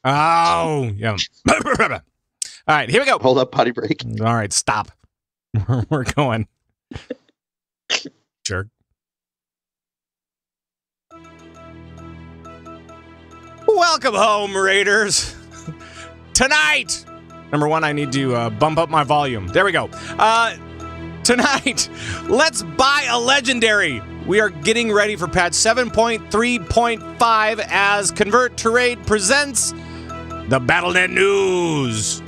Oh, yeah. All right, here we go. Hold up, potty break. All right, stop. We're going. Jerk. Welcome home, Raiders. Tonight, number one, I need to bump up my volume. There we go. Tonight, let's buy a legendary. We are getting ready for patch 7.3.5 as Convert to Raid presents the Battlenet News.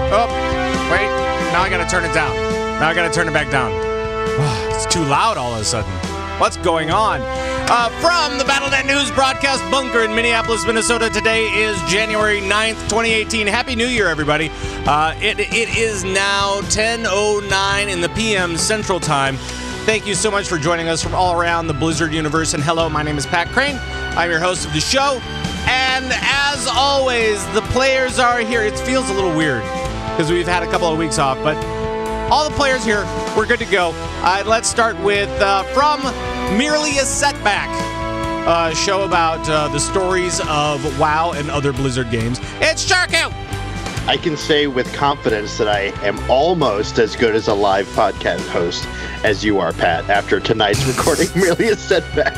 Oh, wait. Now I gotta turn it down. Now I gotta turn it back down. Oh, it's too loud all of a sudden. What's going on? From the Battlenet News broadcast bunker in Minneapolis, Minnesota, today is January 9th, 2018. Happy New Year, everybody. It is now 10:09 in the PM Central Time. Thank you so much for joining us from all around the Blizzard universe. And hello, my name is Pat Crane. I'm your host of the show. And as always, the players are here. It feels a little weird because we've had a couple of weeks off, but all the players here, we're good to go. Let's start with from Merely a Setback, a show about the stories of WoW and other Blizzard games. It's Sharku! I can say with confidence that I am almost as good as a live podcast host as you are, Pat, after tonight's recording. Merely a Setback.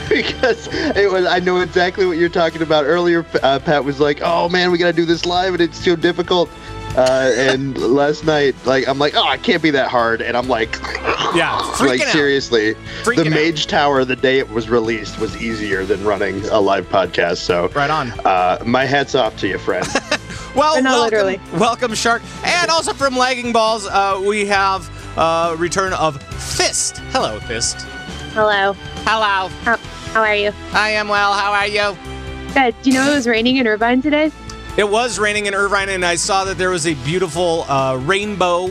Because I know exactly what you're talking about. Earlier, Pat was like, oh man, we gotta do this live and it's so difficult. And last night, I'm like, oh, it can't be that hard. And I'm like, yeah, seriously, the Mage Tower, the day it was released, was easier than running a live podcast. So right on. My hat's off to you, friend. Well, welcome, Shark. And also from Lagging Balls, we have return of Thyst. Hello, Thyst. Hello. Hello. How are you? I am well. How are you? Good. Do you know it was raining in Irvine today? It was raining in Irvine, and I saw that there was a beautiful rainbow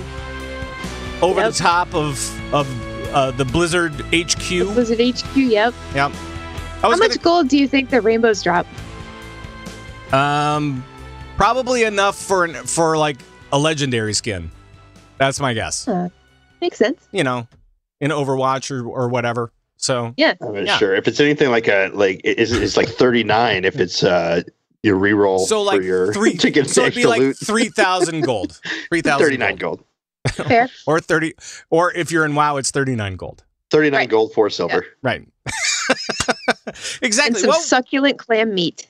over the top of the Blizzard HQ. The Blizzard HQ, yep. Yep. How much gold do you think the rainbows drop? Probably enough for like a legendary skin. That's my guess. Makes sense. You know, in Overwatch or whatever. So yeah, I'm not sure if it's anything it's like 39 if it's your reroll for your to get so it'd be like loot. 3,000 gold. 3,000 39 gold. Fair. Or 30, or if you're in WoW, it's 39 gold. 39 right. Gold, 4 silver. Yeah. Right. Exactly. And some succulent clam meat.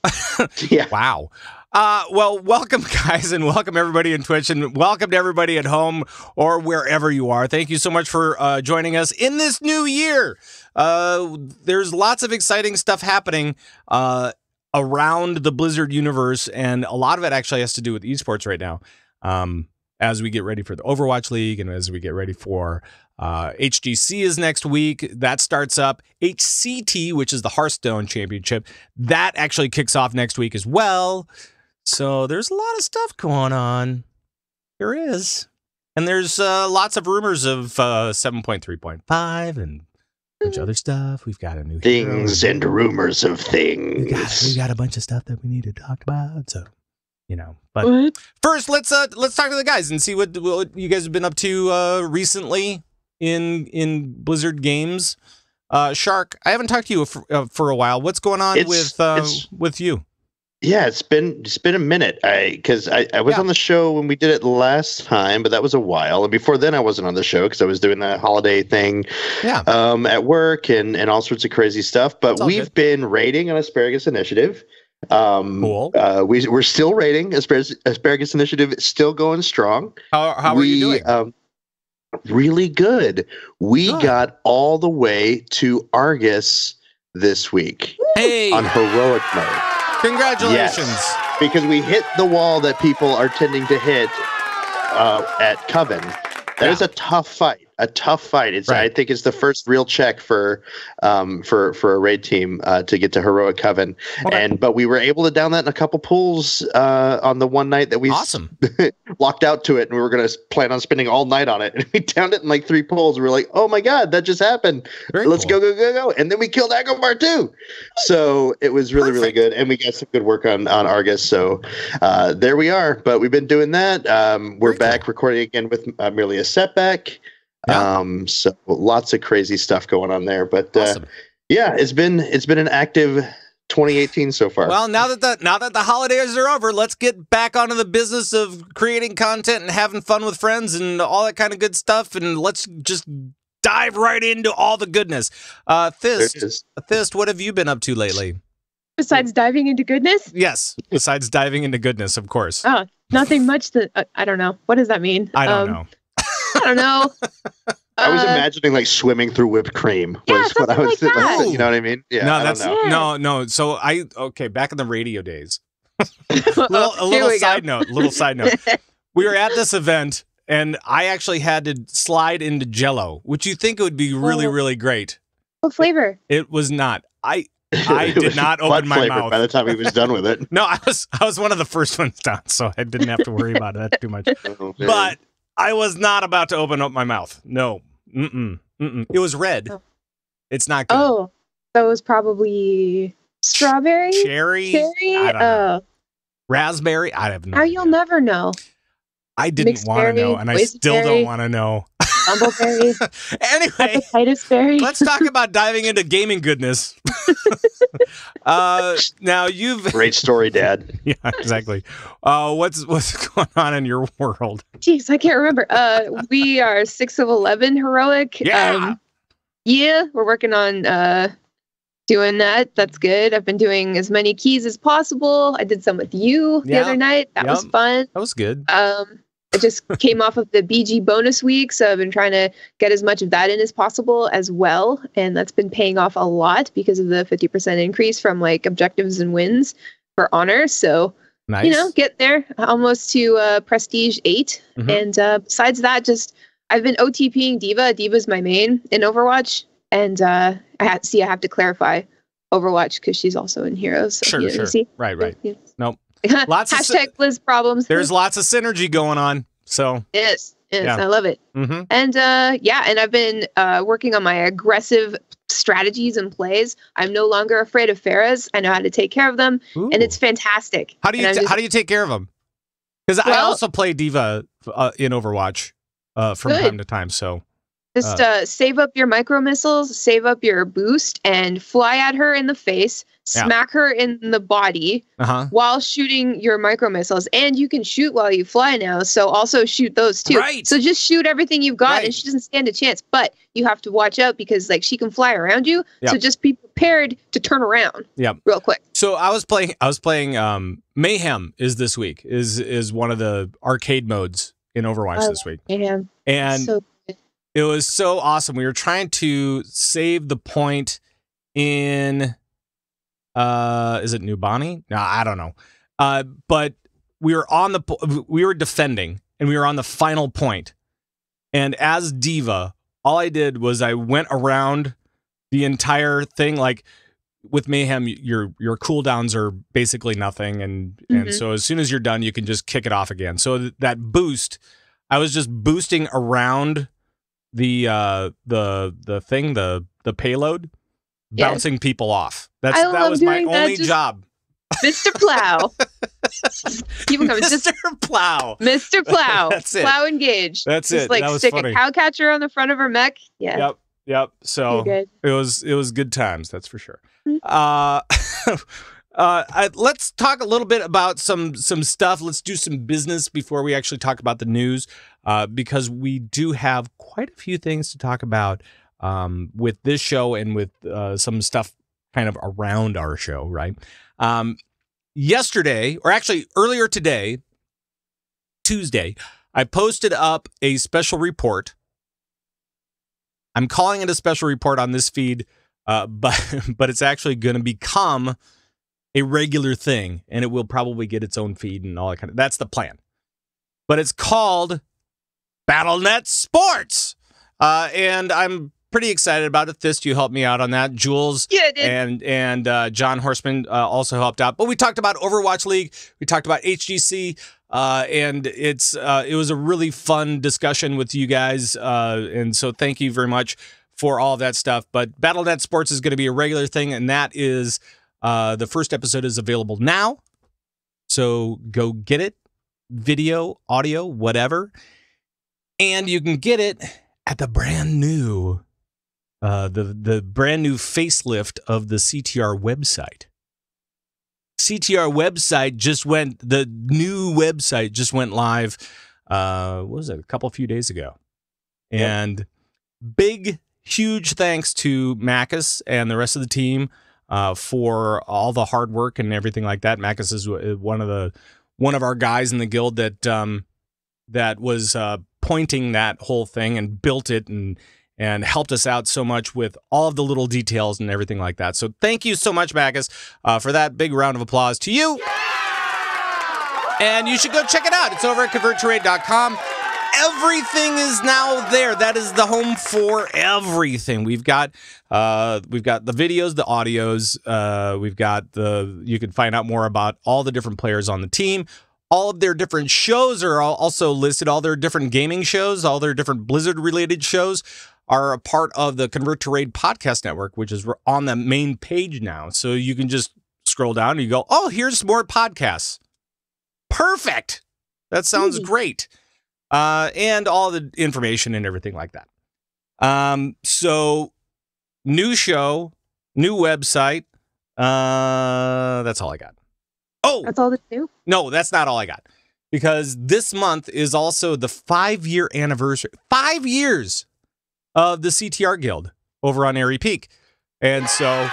Yeah. Wow. Well, welcome, guys, and welcome everybody in Twitch, and welcome to everybody at home or wherever you are. Thank you so much for joining us in this new year. There's lots of exciting stuff happening around the Blizzard universe, and a lot of it actually has to do with esports right now. As we get ready for the Overwatch League, and as we get ready for HGC is next week. That starts up. HCT, which is the Hearthstone Championship, that actually kicks off next week as well. So there's a lot of stuff going on. There is. And there's lots of rumors of 7.3.5 and a bunch of other stuff. We've got a new things hero. And rumors of things. We got a bunch of stuff that we need to talk about. So, you know, but first let's talk to the guys and see what you guys have been up to recently in Blizzard games. Shark, I haven't talked to you for a while. What's going on with you? Yeah, it's been a minute. Because I was on the show when we did it last time, but that was a while. And before then, I wasn't on the show because I was doing that holiday thing at work and all sorts of crazy stuff. But we've been raiding on Asparagus Initiative. Cool. We're still raiding. Asparagus Initiative is still going strong. How are you doing? Really good. We got all the way to Argus this week on heroic mode. Congratulations. Yes, because we hit the wall that people are tending to hit at Coven. That is a tough fight. a tough fight. It's Right. I think it's the first real check for a raid team to get to Heroic Coven, Okay. but we were able to down that in a couple pools on the one night that we Awesome. locked out to it, and we were going to plan on spending all night on it. And we downed it in like 3 pulls. We were like, "Oh my god, that just happened! Very Let's cool. go!" And then we killed Agomar too. So it was really Perfect. good, and we got some good work on Argus. So there we are. But we've been doing that. We're Very back cool. recording again with merely a setback. Yeah. So lots of crazy stuff going on there. But Awesome. yeah, it's been an active 2018 so far. Well, now that the holidays are over, let's get back onto the business of creating content and having fun with friends and all that kind of good stuff. And let's just dive right into all the goodness. there it Thyst, is. what have you been up to lately? Besides diving into goodness? Yes, besides diving into goodness, of course. Oh, nothing much. I don't know. What does that mean? I don't know. I don't know. I was imagining like swimming through whipped cream Yeah, was what I something was like that. you know what I mean? Yeah. No, I don't that's know. no. So back in the radio days. A Here little we side go. note. We were at this event, and I actually had to slide into Jello, which you think it would be really, Oh. really great. What flavor? It was not. I It did was not butt open my flavored mouth. by the time he was done with it. No, I was one of the first ones down, so I didn't have to worry about that too much. Oh, man. But I was not about to open up my mouth. No. Mm-mm. It was red. Oh. It's not good. Oh, that was probably strawberry? Cherry? Cherry? I don't know. Oh, Raspberry? I have no now idea. you'll never know. I didn't mixed want to know, berry, and I still don't boysenberry. want to know. Bumbleberry, Anyway, hepatitis berry. let's talk about diving into gaming goodness. Now you've Great story, Dad. yeah, exactly. What's going on in your world? Jeez, I can't remember. We are 6 of 11 heroic. Yeah. Yeah, we're working on doing that. That's good. I've been doing as many keys as possible. I did some with you the Yeah. other night. That was Yep. fun. That was good. I just came off of the BG bonus week, so I've been trying to get as much of that in as possible as well, and that's been paying off a lot because of the 50% increase from like objectives and wins for honor. So Nice. you know, get there almost to prestige 8. Mhm. And besides that, just I've been OTPing Diva. Diva's my main in Overwatch, and I have to clarify Overwatch because she's also in Heroes. So, Sure, you know, sure. see? Right. Yeah. Nope. Lots of Hashtag Blizz problems. There's lots of synergy going on. So, Yes, Yeah. I love it. mhm. And and I've been working on my aggressive strategies and plays. I'm no longer afraid of Pharahs. I know how to take care of them, and Ooh. it's fantastic. How do you And I'm how do you take care of them? Because I Well- also play Diva in Overwatch from Good. time to time. So Just save up your micro missiles, save up your boost, and fly at her in the face, Yeah. smack her in the body while shooting your micro missiles. And you can shoot while you fly now, so also shoot those too. Right. So just shoot everything you've got, Right. and she doesn't stand a chance. But you have to watch out because like she can fly around you. Yeah. So just be prepared to turn around. Yeah. Real quick. So I was playing Mayhem is this week is one of the arcade modes in Overwatch this week. And And so it was so awesome. We were trying to save the point in is it New Bonnie? No, I don't know. But we were defending and we were on the final point. And as Diva, all I did was I went around the entire thing. Like with Mayhem, your cooldowns are basically nothing, and so as soon as you're done, you can just kick it off again. So that boost, I was just boosting around the thing, the payload, Yes. bouncing people off. I That love was my doing that, only just- job. Mr. Plow. Keep it coming. Just Mr. Plow. Mr. Plow. That's it. Plow engage. That's Just it. like That was stick funny. a cowcatcher on the front of her mech. Yeah. Yep. So You're good. it was good times, that's for sure. Mhm. Let's talk a little bit about some stuff. Let's do some business before we actually talk about the news, because we do have quite a few things to talk about with this show and with some stuff kind of around our show, right? Yesterday, or actually earlier today, Tuesday, I posted up a special report. I'm calling it a special report on this feed, but it's actually going to become a regular thing, and it will probably get its own feed and all that kind of. That's the plan. But it's called Battlenet Sports. And I'm pretty excited about it. Thyst, you helped me out on that. Jules and John Horseman also helped out. But we talked about Overwatch League. We talked about HGC. And it was a really fun discussion with you guys. And so thank you very much for all of that stuff. But Battlenet Sports is going to be a regular thing. And that is the first episode is available now. So go get it. Video, audio, whatever. And you can get it at the brand new the brand new facelift of the CtR website. CtR website the new website just went live, what was it, a few days ago. And big, huge thanks to Macus and the rest of the team for all the hard work and everything like that. Macus is one of our guys in the guild that was pointing that whole thing and built it and helped us out so much with all of the little details and everything like that. So thank you so much, Macus, for that. Big round of applause to you. Yeah! And you should go check it out. It's over at converttorade.com. Everything is now there. That is the home for everything. We've got the videos, the audios. You can find out more about all the different players on the team. All of their different shows are also listed. All their different gaming shows, all their different Blizzard-related shows are a part of the Convert to Raid podcast network, which is on the main page now. So you can just scroll down and you go, oh, here's more podcasts. Perfect. That sounds great. And all the information and everything like that. So new show, new website. That's all I got. Oh, that's all that's new? No, that's not all I got. Because this month is also the 5-year anniversary. 5 years of the CtR Guild over on Airy Peak. And so,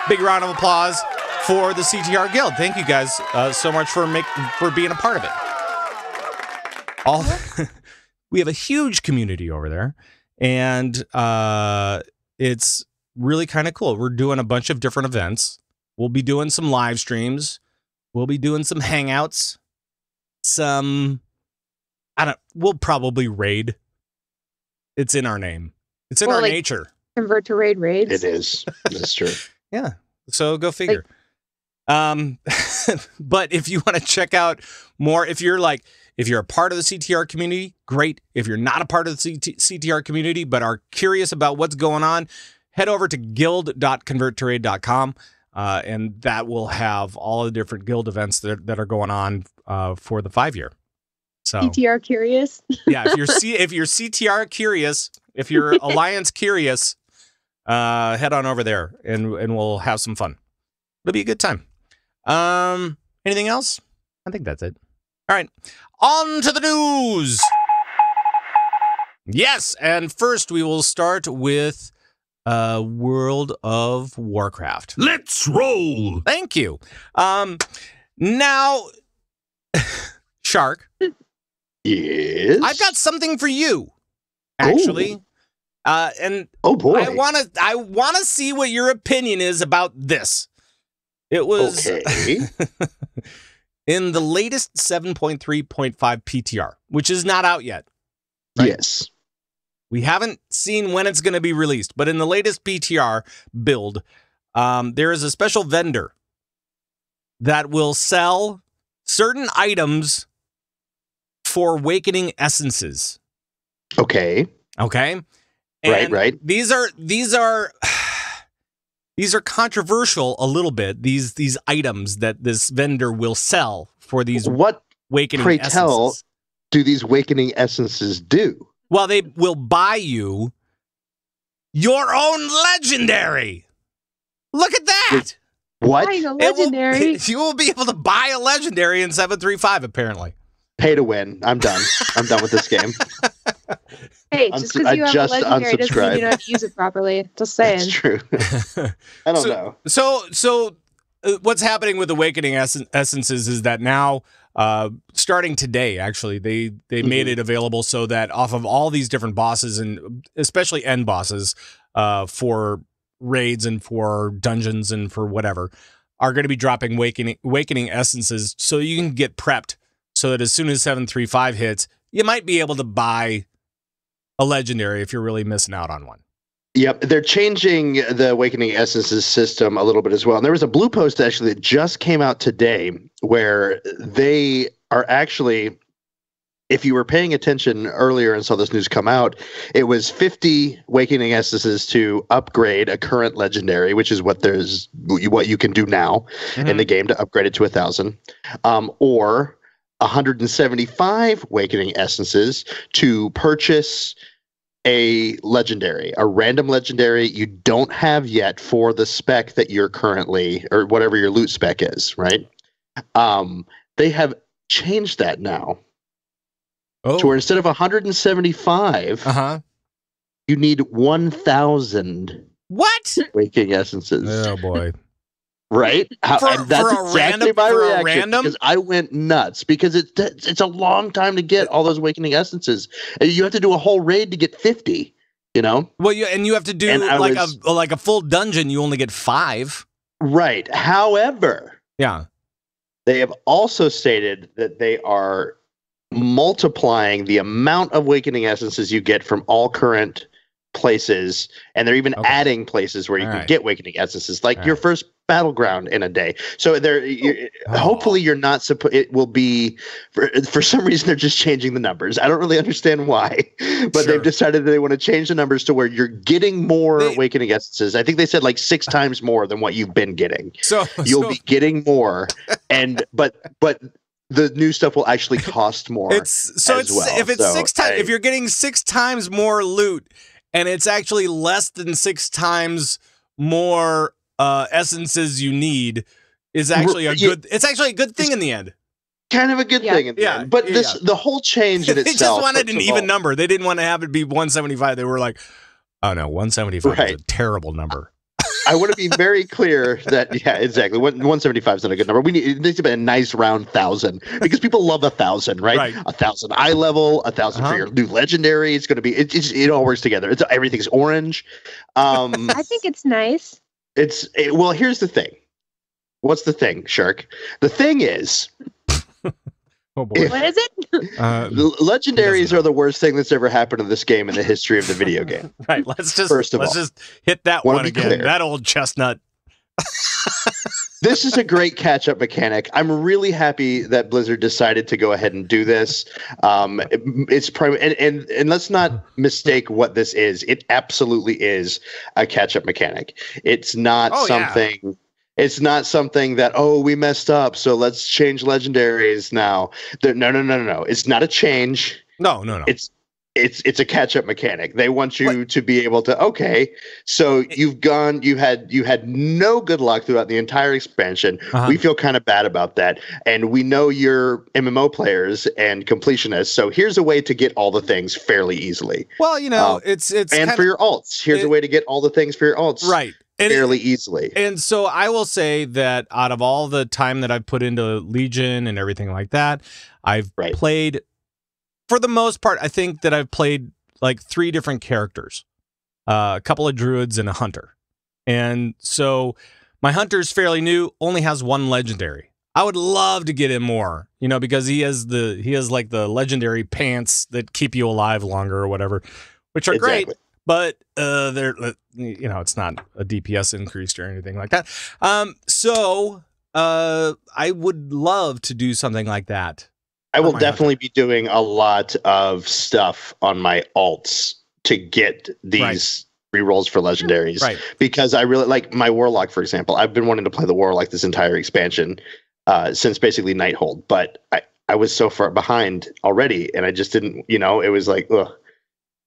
big round of applause for the CtR Guild. Thank you guys so much for being a part of it. We have a huge community over there, and it's really kind of cool. We're doing a bunch of different events. We'll be doing some live streams. We'll be doing some hangouts. We'll probably raid. It's in our name. It's in our nature. Convert to raid raids. It is. That's true. Yeah. So go figure. But if you want to check out more, if you're a part of the CtR community, great. If you're not a part of the CtR community, but are curious about what's going on, head over to guild.converttorade.com. And that will have all the different guild events that are going on for the 5-year. So CtR curious. Yeah, if you're CtR curious, if you're Alliance curious, head on over there and we'll have some fun. It'll be a good time. Anything else? I think that's it. All right, on to the news. Yes, and first we will start with World of Warcraft. Let's roll. Thank you. Now, Shark. Yes. I've got something for you, actually. And oh boy, I wanna see what your opinion is about this. It was in the latest 7.3.5 PTR, which is not out yet. Right? Yes. We haven't seen when it's going to be released, but in the latest PTR build, there is a special vendor that will sell certain items for Awakening essences. Okay. And right. These are controversial a little bit. These items that this vendor will sell for these Awakening pray essences. Tell, do these Awakening essences do? Well, they will buy you your own legendary. Look at that. What? Buying a legendary? You will be able to buy a legendary in 7.3.5, apparently. Pay to win. I'm done. I'm done with this game. Hey, just because you have a legendary doesn't mean you don't have to use it properly. Just saying. That's true. I don't know. So what's happening with Awakening essences is that now, starting today, actually, they made it available so that off of all these different bosses, and especially end bosses, for raids and for dungeons and for whatever, are going to be dropping Awakening essences so you can get prepped so that as soon as 7.3.5 hits, you might be able to buy a legendary if you're really missing out on one. Yep, they're changing the Awakening Essences system a little bit as well. And there was a blue post actually that just came out today where they are actually, if you were paying attention earlier and saw this news come out, it was 50 Awakening Essences to upgrade a current legendary, which is what you can do now in the game to upgrade it to 1,000, or 175 Awakening Essences to purchase a random legendary you don't have yet for the spec that you're currently, or whatever your loot spec is, right? They have changed that now. Oh. To where instead of 175, you need 1,000 What? Waking Essences. Oh boy. Right? For a random? Because I went nuts because it's a long time to get all those Awakening Essences. And you have to do a whole raid to get 50, you know? Well, you have to do like a full dungeon. You only get 5. Right. However, yeah, they have also stated that they are multiplying the amount of Awakening Essences you get from all current places, and they're even adding places where you can get Awakening Essences, like your first battleground in a day. So hopefully you're not supposed. It will be for some reason they're just changing the numbers. I don't really understand why, but they've decided that they want to change the numbers to where you're getting more Awakening Essences. I think they said like 6 times more than what you've been getting. So you'll be getting more, but the new stuff will actually cost more. If you're getting 6 times more loot, and it's actually less than 6 times more essences you need, is actually it's actually a good thing in the end. Kind of a good thing in the end. But the whole change in itself. They just wanted an even number. They didn't want to have it be 175. They were like, oh no, 175 is a terrible number. I want to be very clear that, yeah, exactly. 175 is not a good number. It needs to be a nice round 1,000 because people love 1,000, right? 1,000 eye level, 1,000 for your new legendary. It's going to be, it all works together. Everything's orange. I think it's nice. Well, here's the thing. What's the thing, Shark? The thing is, oh boy. What is it? Legendaries are the worst thing that's ever happened in this game in the history of the video game. Right. Let's just hit that one again. Clear. That old chestnut. This is a great catch-up mechanic. I'm really happy that Blizzard decided to go ahead and do this. It's and let's not mistake what this is. It absolutely is a catch-up mechanic. It's not something. Yeah. It's not something that, we messed up, so let's change legendaries now. No. It's not a change. No. It's a catch-up mechanic. They want you to be able to, so you had no good luck throughout the entire expansion. We feel kind of bad about that. And we know you're MMO players and completionists, so here's a way to get all the things fairly easily. Well, it's and for your alts. Here's a way to get all the things for your alts. Right. Fairly easily. And so I will say that out of all the time that I've put into Legion and everything like that, I've played, for the most part, I think that I've played like 3 different characters, a couple of druids and a hunter. And so my hunter's fairly new, only has 1 legendary. I would love to get him more, because he has like the legendary pants that keep you alive longer or whatever, which are great. But they're, it's not a DPS increased or anything like that. So I would love to do something like that. I will definitely be doing a lot of stuff on my alts to get these rerolls for legendaries. Right. Because I really like my Warlock, for example. I've been wanting to play the Warlock this entire expansion since basically Nighthold. But I was so far behind already, and I just didn't, it was like, ugh.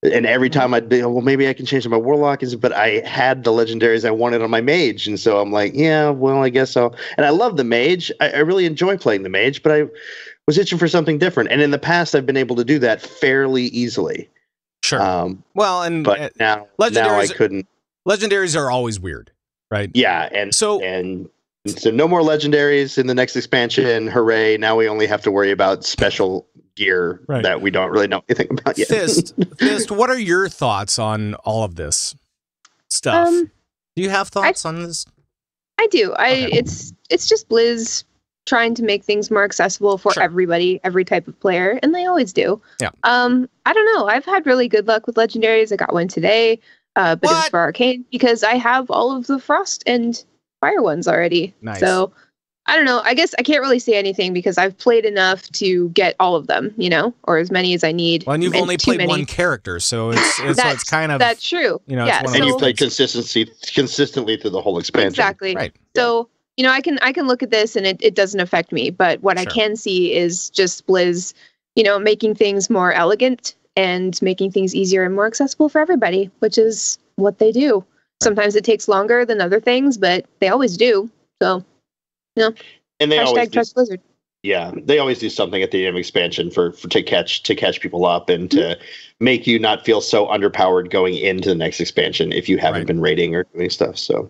And every time I'd be, maybe I can change my Warlock, but I had the legendaries I wanted on my Mage, and so I'm like, I guess so. And I love the Mage. I really enjoy playing the Mage, but I was itching for something different. And in the past, I've been able to do that fairly easily. Sure. But now I couldn't. Legendaries are always weird, right? Yeah, and so no more legendaries in the next expansion. Hooray! Now we only have to worry about special gear that we don't really know anything about yet. Thyst, what are your thoughts on all of this stuff? Do you have thoughts on this? I do. It's just Blizz trying to make things more accessible for everybody, every type of player, and they always do. Yeah. I don't know. I've had really good luck with Legendaries. I got one today, but it was for Arcane because I have all of the Frost and Fire ones already. Nice. So I don't know. I guess I can't really say anything because I've played enough to get all of them, or as many as I need. Well, and you've only played one character, so it's kind of... That's true. Yeah. And you played consistently through the whole expansion. Exactly. Right. So, I can look at this and it doesn't affect me. But what I can see is just Blizz, making things more elegant and making things easier and more accessible for everybody, which is what they do. Right. Sometimes it takes longer than other things, but they always do. So... No. And they always trust Blizzard. Yeah, they always do something at the end of expansion to catch people up and to make you not feel so underpowered going into the next expansion if you haven't been raiding or doing stuff. So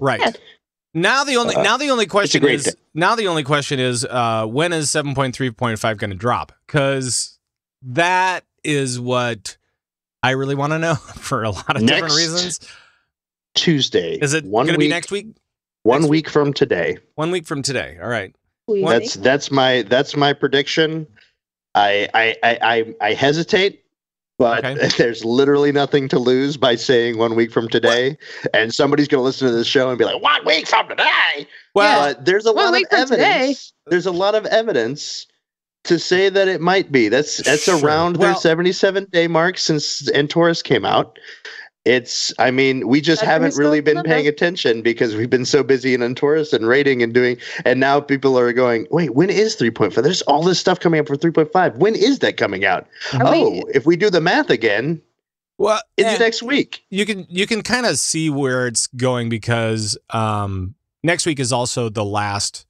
Now the only question is when is 7.3.5 going to drop? Because that is what I really want to know for a lot of different reasons. Tuesday. Is it going to be next week? 1 week from today. 1 week from today. All right. That's my prediction. I hesitate, but there's literally nothing to lose by saying 1 week from today. And somebody's going to listen to this show and be like, 1 week from today. Well, there's a lot of evidence. There's a lot of evidence to say that it might be. That's around their 77-day mark since Antorus came out. We just haven't really been paying attention because we've been so busy in Antorus and raiding and now people are going, wait, when is 3.5? There's all this stuff coming up for 3.5. When is that coming out? If we do the math again, it's next week. You can kind of see where it's going because next week is also the last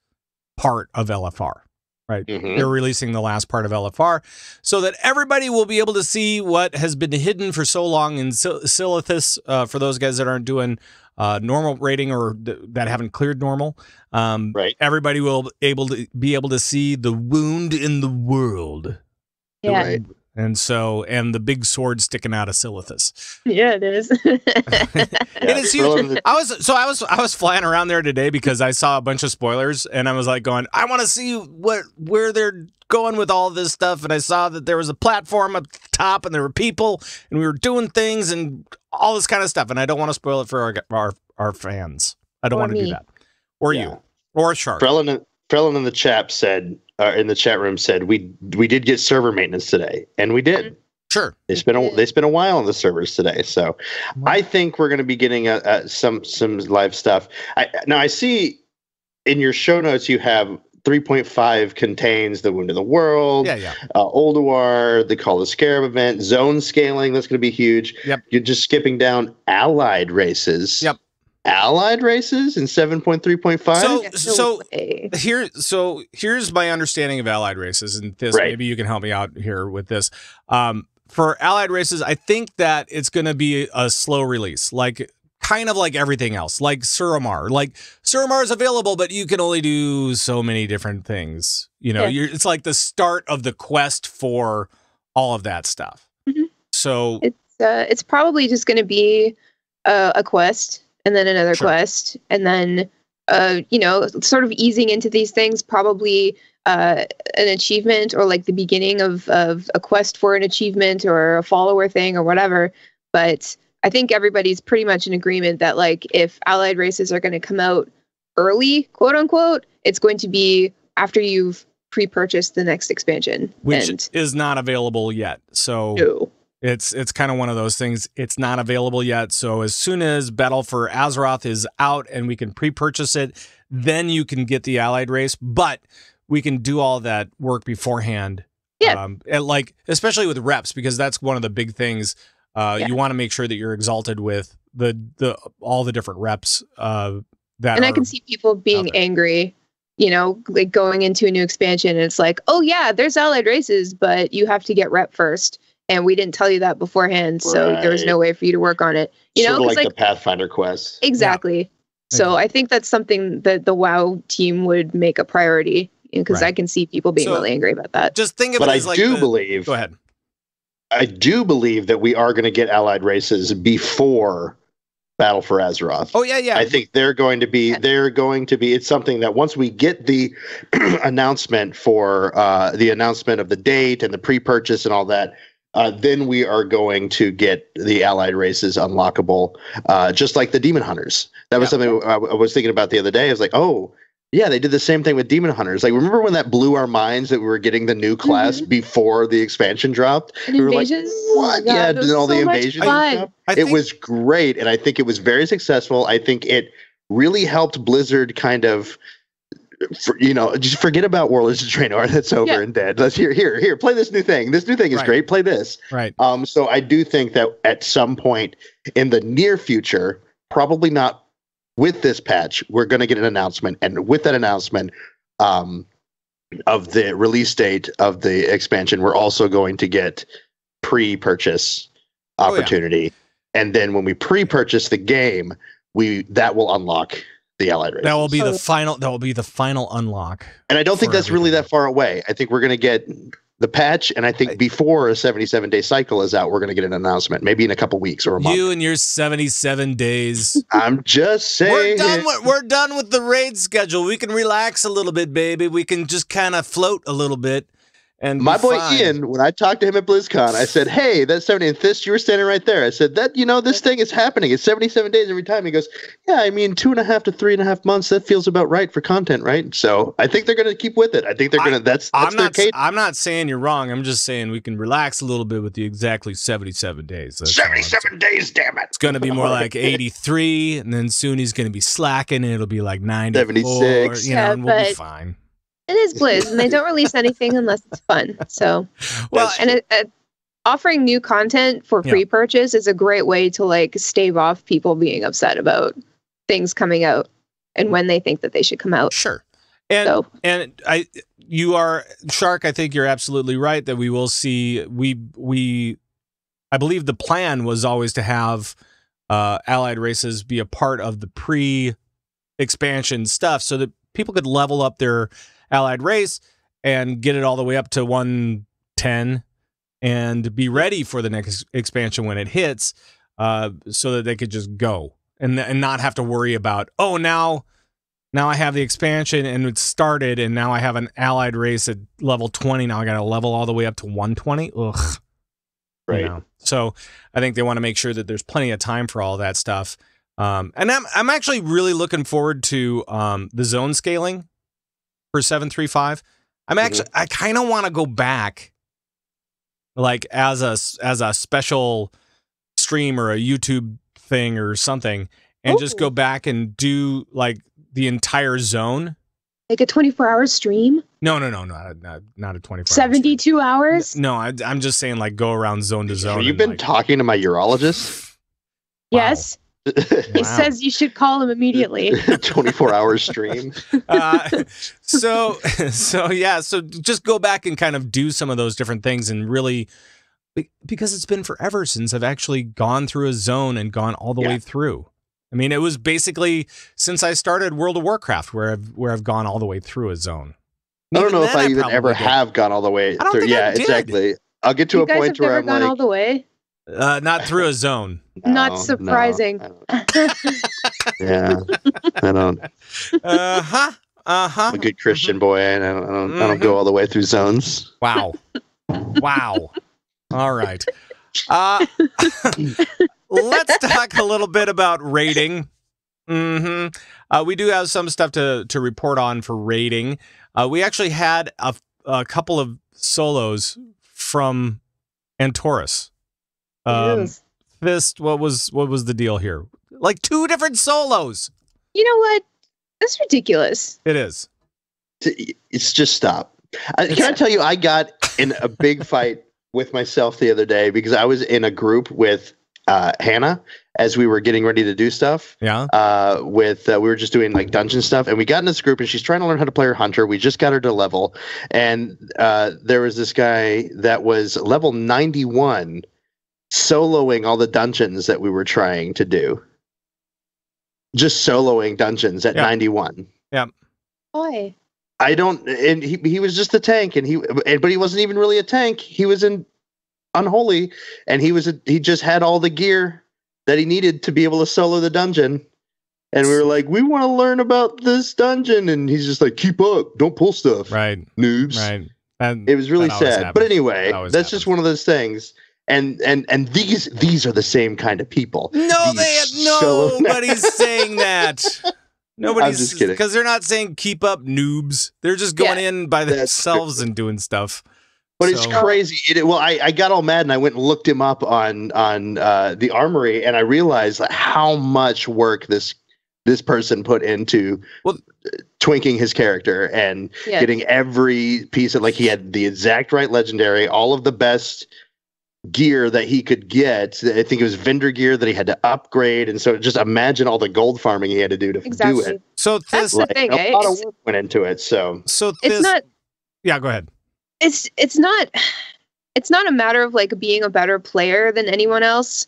part of LFR. Right. They're releasing the last part of LFR so that everybody will be able to see what has been hidden for so long in Silithus for those guys that aren't doing normal rating or that haven't cleared normal. Everybody will be able to see the wound in the world. Yeah. Right. And the big sword sticking out of Silithus. Yeah, it is. It is huge. I was flying around there today because I saw a bunch of spoilers and I was like going, I want to see where they're going with all this stuff. And I saw that there was a platform up top and there were people and we were doing things and all this kind of stuff. And I don't want to spoil it for our fans. I don't want to do that. Or you. Or Shark. Frelin in the chat said, in the chat room said, we did get server maintenance today, and we did. Sure, they spent a while on the servers today, so I think we're going to be getting some live stuff. I see in your show notes you have 3.5 contains the Wound of the World, Ulduar, the Call of Scarab event, zone scaling. That's going to be huge. Yep, you're just skipping down allied races. Yep. Allied races in 7.3.5. So here's my understanding of allied races, and this maybe you can help me out here with this. For allied races, I think that it's going to be a slow release, kind of like everything else, like Suramar. Like Suramar is available, but you can only do so many different things. It's like the start of the quest for all of that stuff. So it's probably just going to be a quest. And then another quest, and then, sort of easing into these things, probably an achievement or like the beginning of a quest for an achievement or a follower thing or whatever. But I think everybody's pretty much in agreement that if allied races are going to come out early, quote unquote, it's going to be after you've pre-purchased the next expansion. Which is not available yet. So... No. It's kind of one of those things. It's not available yet. So as soon as Battle for Azeroth is out and we can pre-purchase it, then you can get the allied race. But we can do all that work beforehand. Yeah. Especially with reps, because that's one of the big things. You want to make sure that you're exalted with all the different reps. I can see people being angry. Going into a new expansion, and it's like, oh yeah, there's allied races, but you have to get rep first. And we didn't tell you that beforehand, so there was no way for you to work on it. Sort of like the Pathfinder quest. Exactly. Yeah. So I think that's something that the WoW team would make a priority, because I can see people being really angry about that. Just think of it as believe. Go ahead. I do believe that we are going to get allied races before Battle for Azeroth. Oh yeah. I think they're going to be. It's something that once we get the announcement for the announcement of the date and the pre-purchase and all that, then we are going to get the allied races unlockable, just like the Demon Hunters. That was something I was thinking about the other day. I was like, oh. Yeah, they did the same thing with Demon Hunters. Like, remember when that blew our minds that we were getting the new class before the expansion dropped? And we were invasions? like, what? God, Yeah, and all the invasions and stuff. It was great, and I think it was very successful. I think it really helped Blizzard kind of, just forget about Warlords of Draenor. That's over and dead. Let's here, play this new thing. This new thing is great. Play this. Right. So I do think that at some point in the near future, probably not with this patch, we're going to get an announcement, and with that announcement of the release date of the expansion, we're also going to get pre-purchase opportunity. And then when we pre-purchase the game, that will unlock the allied races. That will be the final unlock. And I don't think that's really that far away. I think we're going to get the patch, and I think before a 77-day cycle is out, we're going to get an announcement, maybe in a couple weeks or a month. You and your 77 days. I'm just saying. We're done with the raid schedule. We can relax a little bit, baby. We can just kind of float a little bit. And my boy Ian, when I talked to him at BlizzCon, I said, hey, that's 70 and Thyst, you were standing right there. I said, this thing is happening. It's 77 days every time. He goes, yeah, I mean, 2.5 to 3.5 months. That feels about right for content, right? So I think they're going to keep with it. I think they're going to, that's their cadence. I'm not saying you're wrong. I'm just saying we can relax a little bit with the exactly 77 days. That's 77 days, damn it. It's going to be more like 83, and then soon he's going to be slacking, and it'll be like 94. 76. And we'll be fine. It is Blizz, and they don't release anything unless it's fun. So, offering new content for free purchase is a great way to stave off people being upset about things coming out and when they think that they should come out. Sure, and you are Shark. I think you're absolutely right that we will see. I believe the plan was always to have allied races be a part of the pre-expansion stuff, so that people could level up their allied race and get it all the way up to 110 and be ready for the next expansion when it hits, so that they could just go and not have to worry about, oh, now I have the expansion and it's started and now I have an allied race at level 20. Now I got to level all the way up to 120. Ugh. Right. So I think they want to make sure that there's plenty of time for all that stuff. And I'm actually really looking forward to the zone scaling for 735. I kind of want to go back, like as a special stream or a YouTube thing or something, and just go back and do like the entire zone, like a 24-hour stream. No, not a 24. 72 hours. No, I'm just saying, like, go around zone to zone. Have you been talking to my urologist? Yes. He says you should call him immediately. 24-hour stream. So just go back and kind of do some of those different things, and really, because it's been forever since I've actually gone through a zone and gone all the way through. I mean, it was basically since I started World of Warcraft where I've gone all the way through a zone. I don't know if I even ever have gone all the way through. Yeah, exactly. I'll get to a point where I'm like, all the way. Not through a zone. No, not surprising. No, yeah, I don't. I'm a good Christian boy, and I don't go all the way through zones. Wow. All right. Let's talk a little bit about raiding. We do have some stuff to report on for raiding. We actually had a couple of solos from Antorus. Thyst, what was the deal here? Like 2 different solos. You know what? That's ridiculous. It is. It's just stop. Can I tell you, I got in a big fight with myself the other day because I was in a group with Hannah as we were getting ready to do stuff. Yeah. We were just doing like dungeon stuff, and we got in this group, and she's trying to learn how to play her hunter. We just got her to level, and there was this guy that was level 91 soloing all the dungeons that we were trying to do. Just soloing dungeons at 91. Yeah. Why? I don't, and he was just a tank, but he wasn't even really a tank. He was in Unholy, and he just had all the gear that he needed to be able to solo the dungeon. And we were like, we want to learn about this dungeon. And he's just like, keep up. Don't pull stuff. Right. Noobs. Right. And it was really sad. Happens. But anyway, that's just one of those things. And these are the same kind of people. No, nobody's saying that. Nobody's just kidding. Because they're not saying keep up, noobs. They're just going in by themselves and doing stuff. But it's crazy. I got all mad and I went and looked him up on the Armory, and I realized how much work this person put into twinking his character and getting every piece of, like, he had the exact right legendary, all of the best gear that he could get. I think it was vendor gear that he had to upgrade, and so just imagine all the gold farming he had to do to do it. So that's the thing. A lot of work went into it. So it's not. Yeah, go ahead. It's not a matter of like being a better player than anyone else,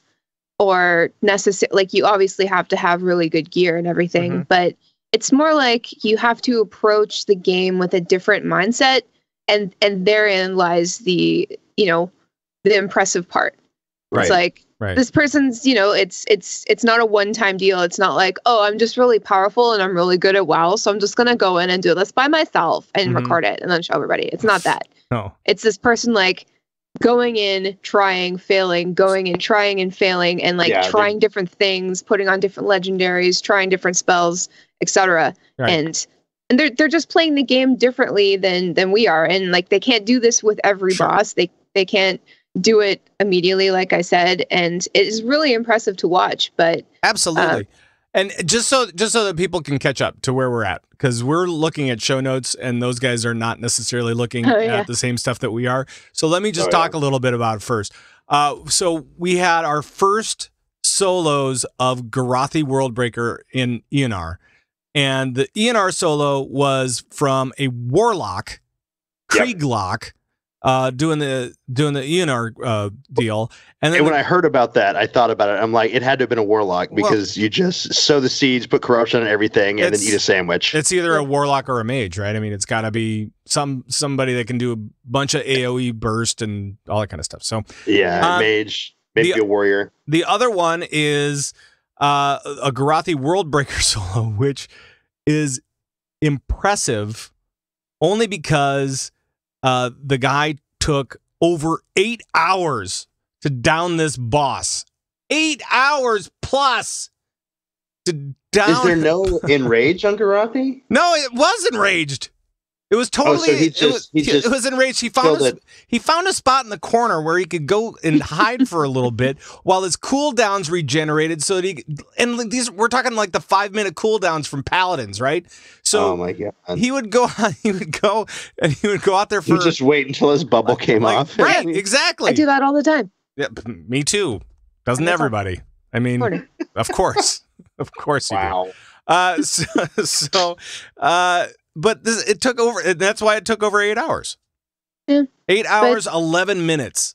or necessarily, like, you obviously have to have really good gear and everything, but it's more like you have to approach the game with a different mindset, and therein lies the impressive part. Right. It's like this person's, it's not a one-time deal. It's not like, oh, I'm just really powerful and I'm really good at WoW, so I'm just gonna go in and do this by myself and record it and then show everybody. It's not that. No. It's this person like going in, trying, failing, going in, trying and failing, and like trying different things, putting on different legendaries, trying different spells, etc. And they're just playing the game differently than we are, and like they can't do this with every boss. They can't do it immediately, like I said, and it is really impressive to watch. But absolutely. And just so that people can catch up to where we're at, because we're looking at show notes and those guys are not necessarily looking at the same stuff that we are. So let me just talk a little bit about it first. So we had our first solos of Garathi Worldbreaker in ENR, and the ENR solo was from a Warlock, Krieglock, doing the ENR deal. And then when I heard about that, I thought about it. I'm like, it had to have been a Warlock, because you just sow the seeds, put corruption on everything, and then eat a sandwich. It's either a Warlock or a Mage, right? I mean, it's got to be somebody that can do a bunch of AoE burst and all that kind of stuff. So Mage, maybe a Warrior. The other one is a Garathi Worldbreaker solo, which is impressive only because the guy took over 8 hours to down this boss. 8 hours plus to down. Is there no enrage on Garathi? No, it was enraged. It was totally. It was enraged. He found a spot in the corner where he could go and hide for a little bit while his cooldowns regenerated. So that we're talking like the 5-minute cooldowns from paladins, right? So oh my god, he would go out there for. You just wait until his bubble came off. Right, exactly. I do that all the time. Yeah, me too. Doesn't everybody? I mean, of course you do. But it took over. That's why it took over 8 hours. Yeah, 8 hours, 11 minutes.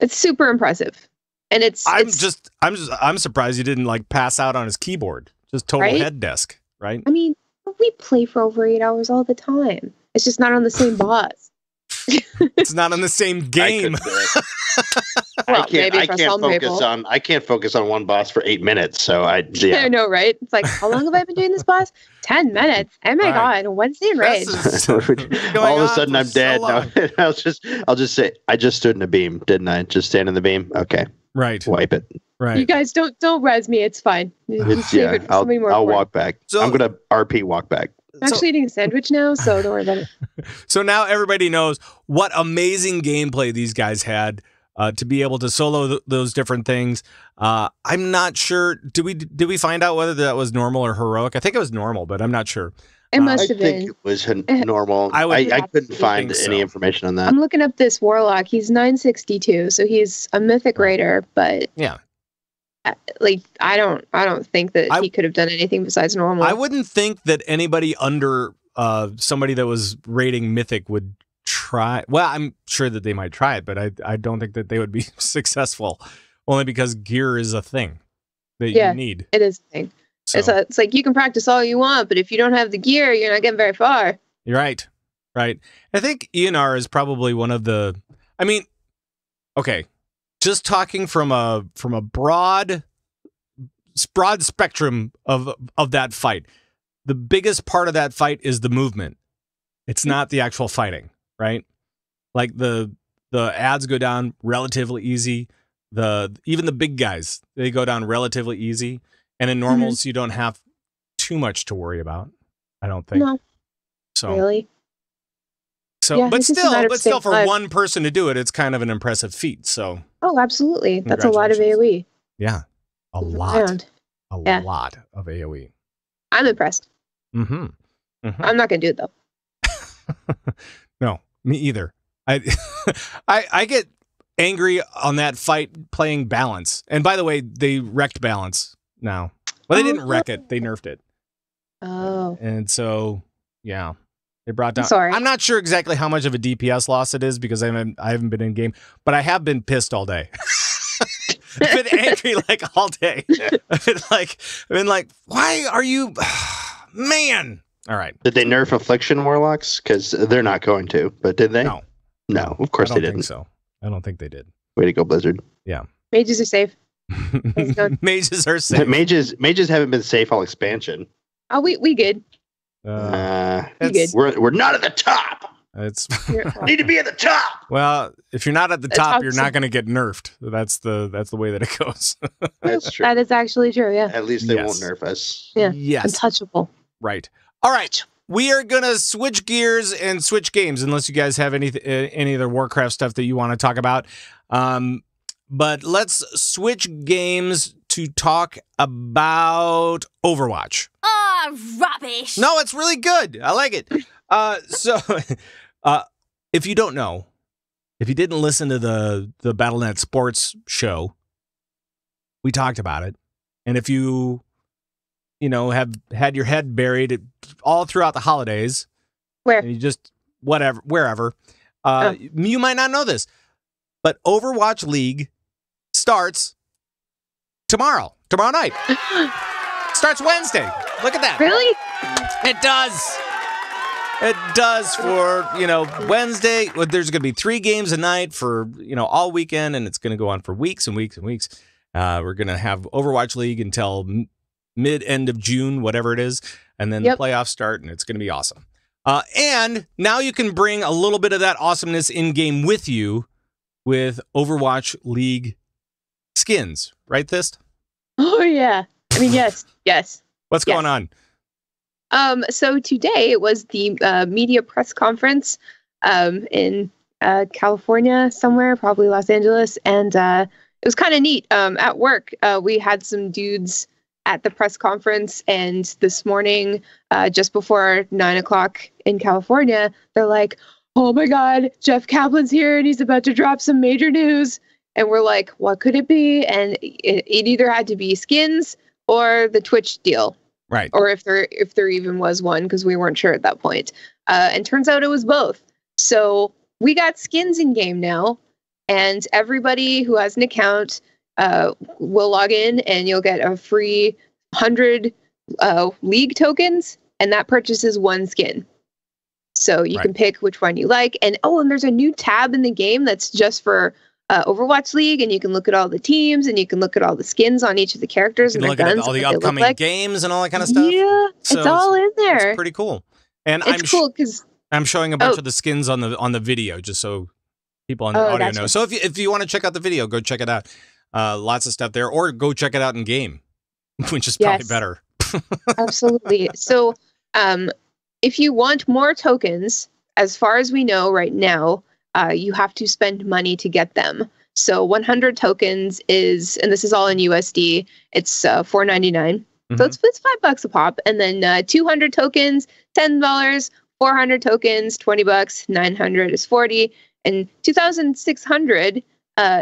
It's super impressive, and I'm surprised you didn't like pass out on his keyboard. Just total head desk, right? I mean, we play for over 8 hours all the time. It's just not on the same boss. It's not on the same game. I can't focus on one boss for 8 minutes. So I know, right? It's like, how long have I been doing this boss? 10 minutes. Oh my god, Wednesday in Rage. All of a sudden I'm dead. No, I'll just say I just stood in a beam, didn't I? Just stand in the beam. Okay. Right. Wipe it. Right. You guys don't res me. It's fine. I'll walk back. So, I'm gonna RP walk back. I'm actually eating a sandwich now, so don't worry about it. So now everybody knows what amazing gameplay these guys had to be able to solo those different things. I'm not sure. Did we find out whether that was normal or heroic? I think it was normal, but I'm not sure. It must have been. I think it was normal. I couldn't find any information on that. I'm looking up this Warlock. He's 962, so he's a Mythic Raider, but yeah. Like I don't think that he could have done anything besides normal. I wouldn't think that anybody under somebody that was rating Mythic would try. Well, I'm sure that they might try it, but I don't think that they would be successful. Only because gear is a thing that you need. It is a thing. So. It's like you can practice all you want, but if you don't have the gear, you're not getting very far. You're right. Right. I think ENR is probably one of the. I mean, okay. Just talking from a broad broad spectrum of that fight. The biggest part of that fight is the movement. It's not the actual fighting, right? Like the ads go down relatively easy. Even the big guys, they go down relatively easy. And in normals, you don't have too much to worry about, I don't think. No. So really? So, Yeah, but still, for life. one person to do it, it's kind of an impressive feat. So, oh, absolutely, that's a lot of AOE. Yeah, a lot of AOE. I'm impressed. Mm-hmm. I'm not gonna do it though. No, me either. I get angry on that fight playing balance. And by the way, they wrecked balance now. Well, they didn't wreck it; they nerfed it. Oh. And so, yeah. They brought down. Sorry. I'm not sure exactly how much of a DPS loss it is because I haven't been in game, but I have been pissed all day. I've been angry like all day. I've been like, why are you, man? All right. Did they nerf affliction warlocks? Because they're not going to. But did they? No, of course they didn't. I don't think they did. Way to go, Blizzard. Yeah. Mages are safe. Mages are safe. Mages haven't been safe all expansion. Oh, we good. We're not at the top. Need to be at the top. Well, if you're not at the top, you're not going to get nerfed. That's the way that it goes. That's true. That is actually true. Yeah. At least they won't nerf us. Yeah. Yes. Untouchable. Right. All right. We are going to switch gears and switch games, unless you guys have any other Warcraft stuff that you want to talk about. But let's switch games to talk about Overwatch. Rubbish. No, it's really good. I like it. So, if you don't know, if you didn't listen to the Battlenet Sports show, we talked about it. And if you have had your head buried all throughout the holidays, and you just wherever, you might not know this, but Overwatch League starts tomorrow night. Starts Wednesday. Look at that. Really? It does. It does for, Wednesday. Well, there's going to be 3 games a night for, all weekend, and it's going to go on for weeks and weeks and weeks. We're going to have Overwatch League until mid-end of June, whatever it is, and then the playoffs start, and it's going to be awesome. And now you can bring a little bit of that awesomeness in-game with you with Overwatch League skins. Right, Thyst? Oh, yeah. I mean, yes. What's going on? So today it was the media press conference in California somewhere, probably Los Angeles, and it was kind of neat. At work, we had some dudes at the press conference, and this morning, just before 9:00 in California, they're like, "Oh my God, Jeff Kaplan's here, and he's about to drop some major news." And we're like, "What could it be?" And it either had to be skins or the Twitch deal. Right. Or if there even was one, because we weren't sure at that point. And turns out it was both. So we got skins in game now, and everybody who has an account will log in, and you'll get a free 100 league tokens, and that purchases 1 skin. So you can pick which one you like. And there's a new tab in the game that's just for Overwatch League, and you can look at all the teams, and you can look at all the skins on each of the characters and their guns. Look at all the upcoming games and all that kind of stuff. Yeah, so it's all in there. It's pretty cool. And it's cool because I'm showing a bunch of the skins on the video, just so people on the audio know. So if you want to check out the video, go check it out. Lots of stuff there, or go check it out in game, which is probably better. Absolutely. So if you want more tokens, as far as we know right now, you have to spend money to get them. So 100 tokens is, and this is all in USD, it's $4.99. Mm-hmm. So it's $5 a pop. And then 200 tokens, $10, 400 tokens, $20, 900 is 40, and 2,600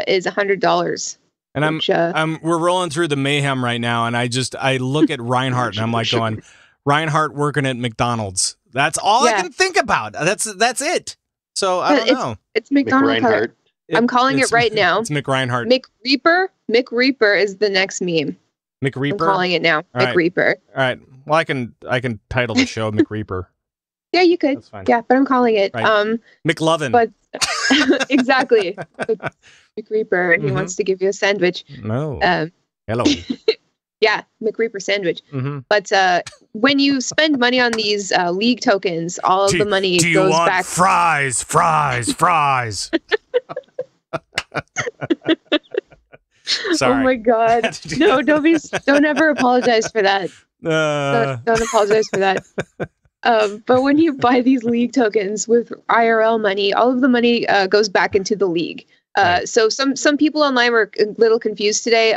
is $100. And we're rolling through the mayhem right now, and I look at Reinhardt and I'm like going, Reinhardt working at McDonald's. That's all I can think about. That's it. So I don't know. It's McDonald's. I'm calling it right now. It's McReinhardt. McReaper is the next meme. McReaper? I'm calling it now. All McReaper. All right. Well, I can title the show McReaper. Yeah, you could. That's fine. Yeah, but I'm calling it McLovin. But exactly. McReaper, and he wants to give you a sandwich. No. Hello. Yeah, McReaper sandwich. Mm-hmm. But when you spend money on these league tokens, all of the money goes back. Fries? Sorry. Oh my god! No, don't ever apologize for that. Don't apologize for that. But when you buy these league tokens with IRL money, all of the money goes back into the league. Right. So some people online were a little confused today.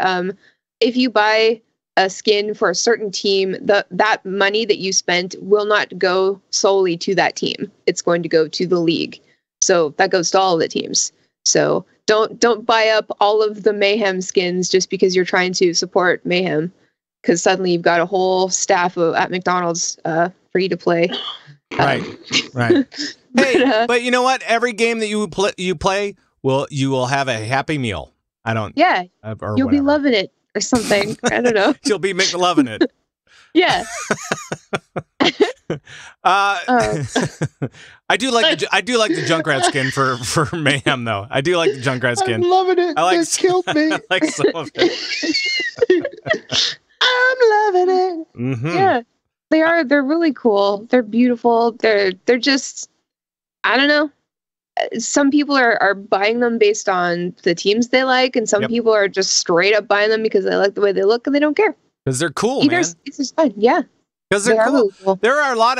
If you buy a skin for a certain team, that money that you spent will not go solely to that team. It's going to go to the league. So that goes to all of the teams. So don't buy up all of the Mayhem skins just because you're trying to support Mayhem, because suddenly you've got a whole staff at McDonald's for you to play. Right. Hey, but you know what? Every game that you play, you will have a happy meal. Yeah, you'll be loving it or something. I don't know. You'll be McLovin' it. Yeah. I do like the Junkrat skin for Mayhem though. I do like the Junkrat skin. I'm loving it. It killed me. I like some of it. I'm loving it. Mm-hmm. Yeah, they are. They're really cool. They're beautiful. They're just, I don't know. Some people are buying them based on the teams they like, and some people are just straight up buying them because they like the way they look and they don't care. Because they're cool, man. It's just fun. Yeah. Because they're cool. Really cool. There are a lot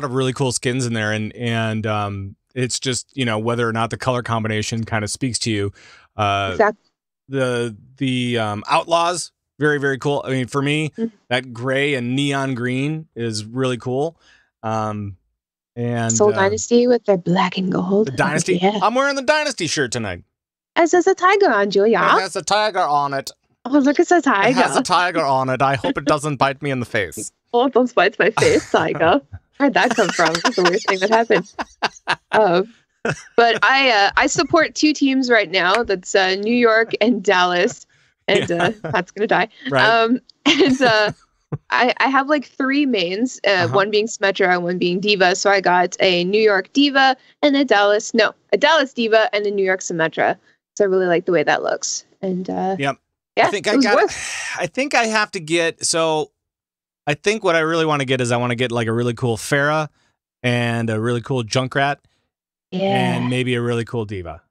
of really cool skins in there, and it's just, you know, whether or not the color combination kind of speaks to you. Exactly. The Outlaws, very, very cool. I mean, for me, that gray and neon green is really cool. And Soul Dynasty with their black and gold. The Dynasty. Yeah. I'm wearing the Dynasty shirt tonight. As there's a tiger on, Julia. It has a tiger on it. Oh, look, it's a tiger. It has a tiger on it. I hope it doesn't bite me in the face. Oh, don't bite my face, tiger. Where'd that come from? That's a weird thing that happened. But I support two teams right now. That's New York and Dallas. And Pat's going to die. Right. I have like three mains, one being Symmetra, one being Diva. So I got a New York Diva and a Dallas Diva and a New York Symmetra. So I really like the way that looks. And yep. Yeah, I think I have to get, so I think what I really want to get is I want to get like a really cool Pharah and a really cool Junkrat. And maybe a really cool Diva.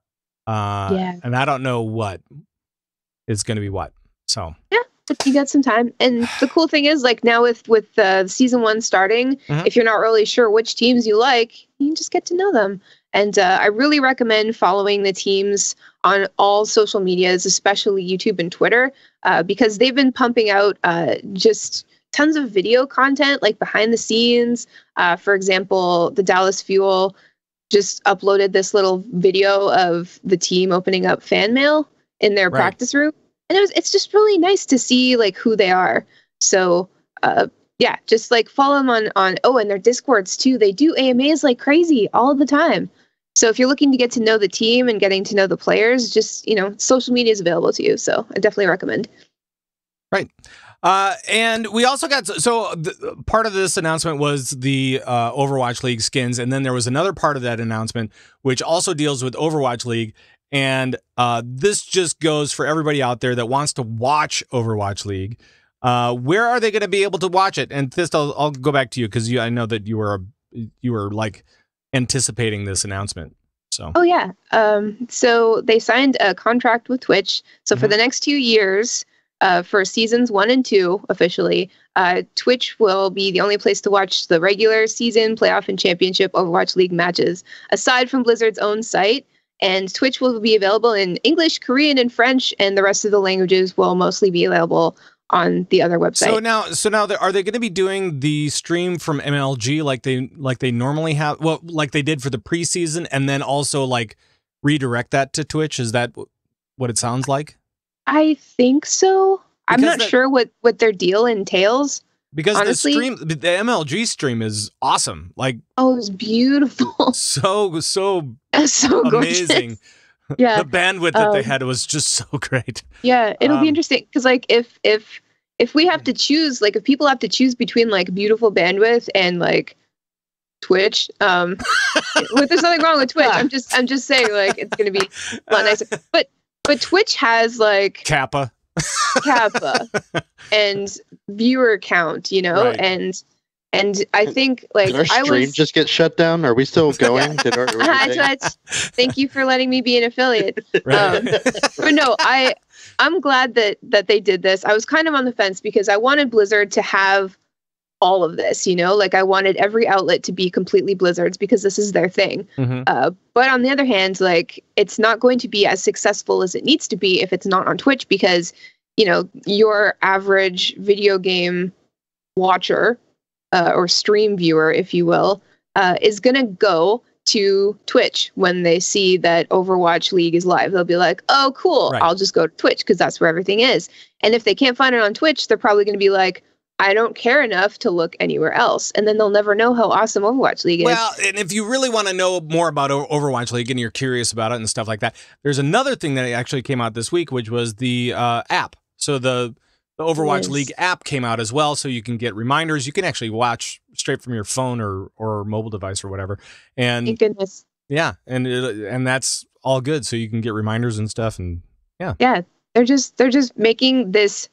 And I don't know what is going to be what. So yeah, but you got some time. And the cool thing is, like, now with season 1 starting, if you're not really sure which teams you like, you can just get to know them. And I really recommend following the teams on all social medias, especially YouTube and Twitter, because they've been pumping out just tons of video content, like behind the scenes. For example, the Dallas Fuel just uploaded this little video of the team opening up fan mail in their practice room. And it's just really nice to see like who they are. So yeah, just like follow them on and their Discords too. They do AMAs like crazy all the time. So if you're looking to get to know the team and getting to know the players, just, you know, social media is available to you. So I definitely recommend. Right. And we also got, part of this announcement was the Overwatch League skins. And then there was another part of that announcement, which also deals with Overwatch League. And this just goes for everybody out there that wants to watch Overwatch League. Where are they going to be able to watch it? And Thyst, I'll go back to you because I know that you were like anticipating this announcement. So. Oh yeah. So they signed a contract with Twitch. So for the next 2 years, for seasons 1 and 2 officially, Twitch will be the only place to watch the regular season, playoff, and championship Overwatch League matches, aside from Blizzard's own site. And Twitch will be available in English, Korean, and French, and the rest of the languages will mostly be available on the other website. So now, are they going to be doing the stream from MLG like they normally have? Well, like they did for the preseason, and then also like redirect that to Twitch? Is that what it sounds like? I think so. I'm not sure what their deal entails. Because honestly, the MLG stream is awesome. Like, oh, it was beautiful. So amazing. Yeah. The bandwidth that they had was just so great. Yeah, it'll be interesting because like if we have to choose, like if people have to choose between like beautiful bandwidth and like Twitch, there's nothing wrong with Twitch. I'm just saying like it's gonna be a lot nicer. But Twitch has like Kappa. Kappa and viewer count, Right. and I think like Did our stream just get shut down? Are we still going? Thank you for letting me be an affiliate. Right. But no, I'm glad that they did this. I was kind of on the fence because I wanted Blizzard to have all of this, like I wanted every outlet to be completely Blizzard's because this is their thing. Mm-hmm. But on the other hand, like it's not going to be as successful as it needs to be if it's not on Twitch because, your average video game watcher or stream viewer, if you will, is going to go to Twitch when they see that Overwatch League is live. They'll be like, oh, cool. Right. I'll just go to Twitch because that's where everything is. And if they can't find it on Twitch, they're probably going to be like, I don't care enough to look anywhere else. And then they'll never know how awesome Overwatch League is. Well, and if you really want to know more about Overwatch League and you're curious about it and stuff like that, there's another thing that actually came out this week, which was the app. So the Overwatch League app came out as well, so you can get reminders. You can actually watch straight from your phone or mobile device or whatever. And thank goodness. Yeah, and that's all good. So you can get reminders and stuff. And yeah, they're just making this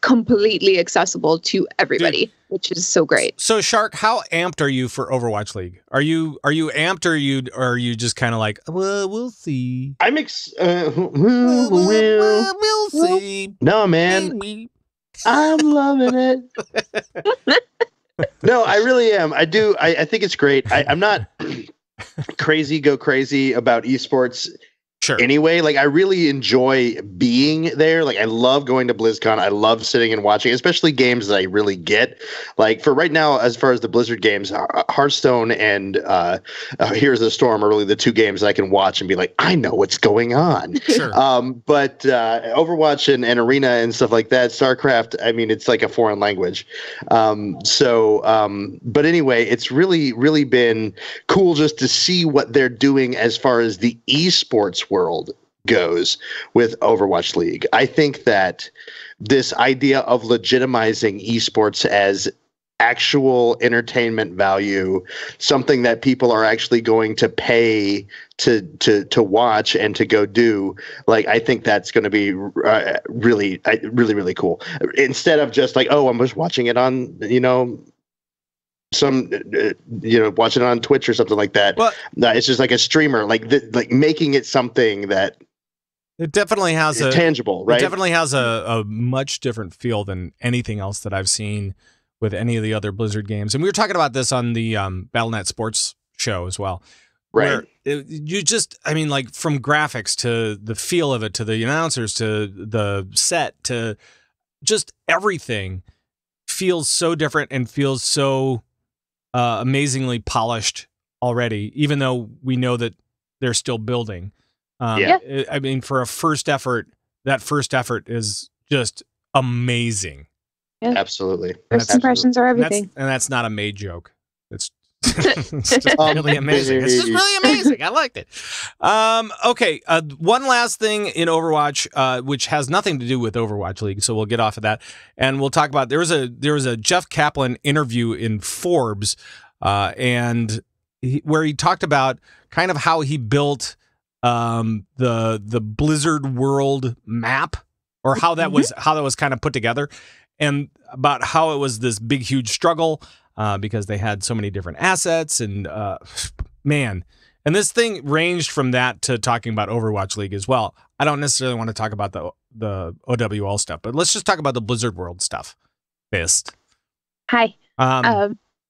completely accessible to everybody, which is so great. So Shark, how amped are you for Overwatch League? Are you amped or are you just kind of like, well, we'll see? I'm we'll see. No, man. I'm loving it. No, I really am. I do. I think it's great. I'm not go crazy about esports. Sure. Anyway, like I really enjoy being there. Like I love going to BlizzCon. I love sitting and watching, especially games that I really get. Like for right now, as far as the Blizzard games, Hearthstone and Here's the Storm are really the two games that I can watch and be like, I know what's going on. Sure. But Overwatch and Arena and stuff like that, StarCraft, I mean, it's like a foreign language. But anyway, it's really, really been cool just to see what they're doing as far as the esports world goes with Overwatch League. I think that this idea of legitimizing esports as actual entertainment value, something that people are actually going to pay to watch and to go do, like I think that's going to be really, really cool. Instead of just like, oh, I'm just watching it on, watching it on Twitch or something like that. Well, no, it's just like a streamer, like making it something that it definitely has tangible, right? It definitely has a much different feel than anything else that I've seen with any of the other Blizzard games. And we were talking about this on the Battlenet Sports show as well. Right. Like from graphics to the feel of it, to the announcers, to the set, to just everything feels so different and feels so amazingly polished already, even though we know that they're still building. For a first effort, that first effort is just amazing. Yeah. Absolutely. First impressions are everything. That's not a made joke. It's just really amazing. It's just really amazing. I liked it. Okay. One last thing in Overwatch, which has nothing to do with Overwatch League, so we'll get off of that, and we'll talk about there was a Jeff Kaplan interview in Forbes, where he talked about kind of how he built the Blizzard world map, or how that was kind of put together, and about how it was this big huge struggle because they had so many different assets and and this thing ranged from that to talking about Overwatch League as well. I don't necessarily want to talk about the OWL stuff, but let's just talk about the Blizzard world stuff. Thyst. Hi.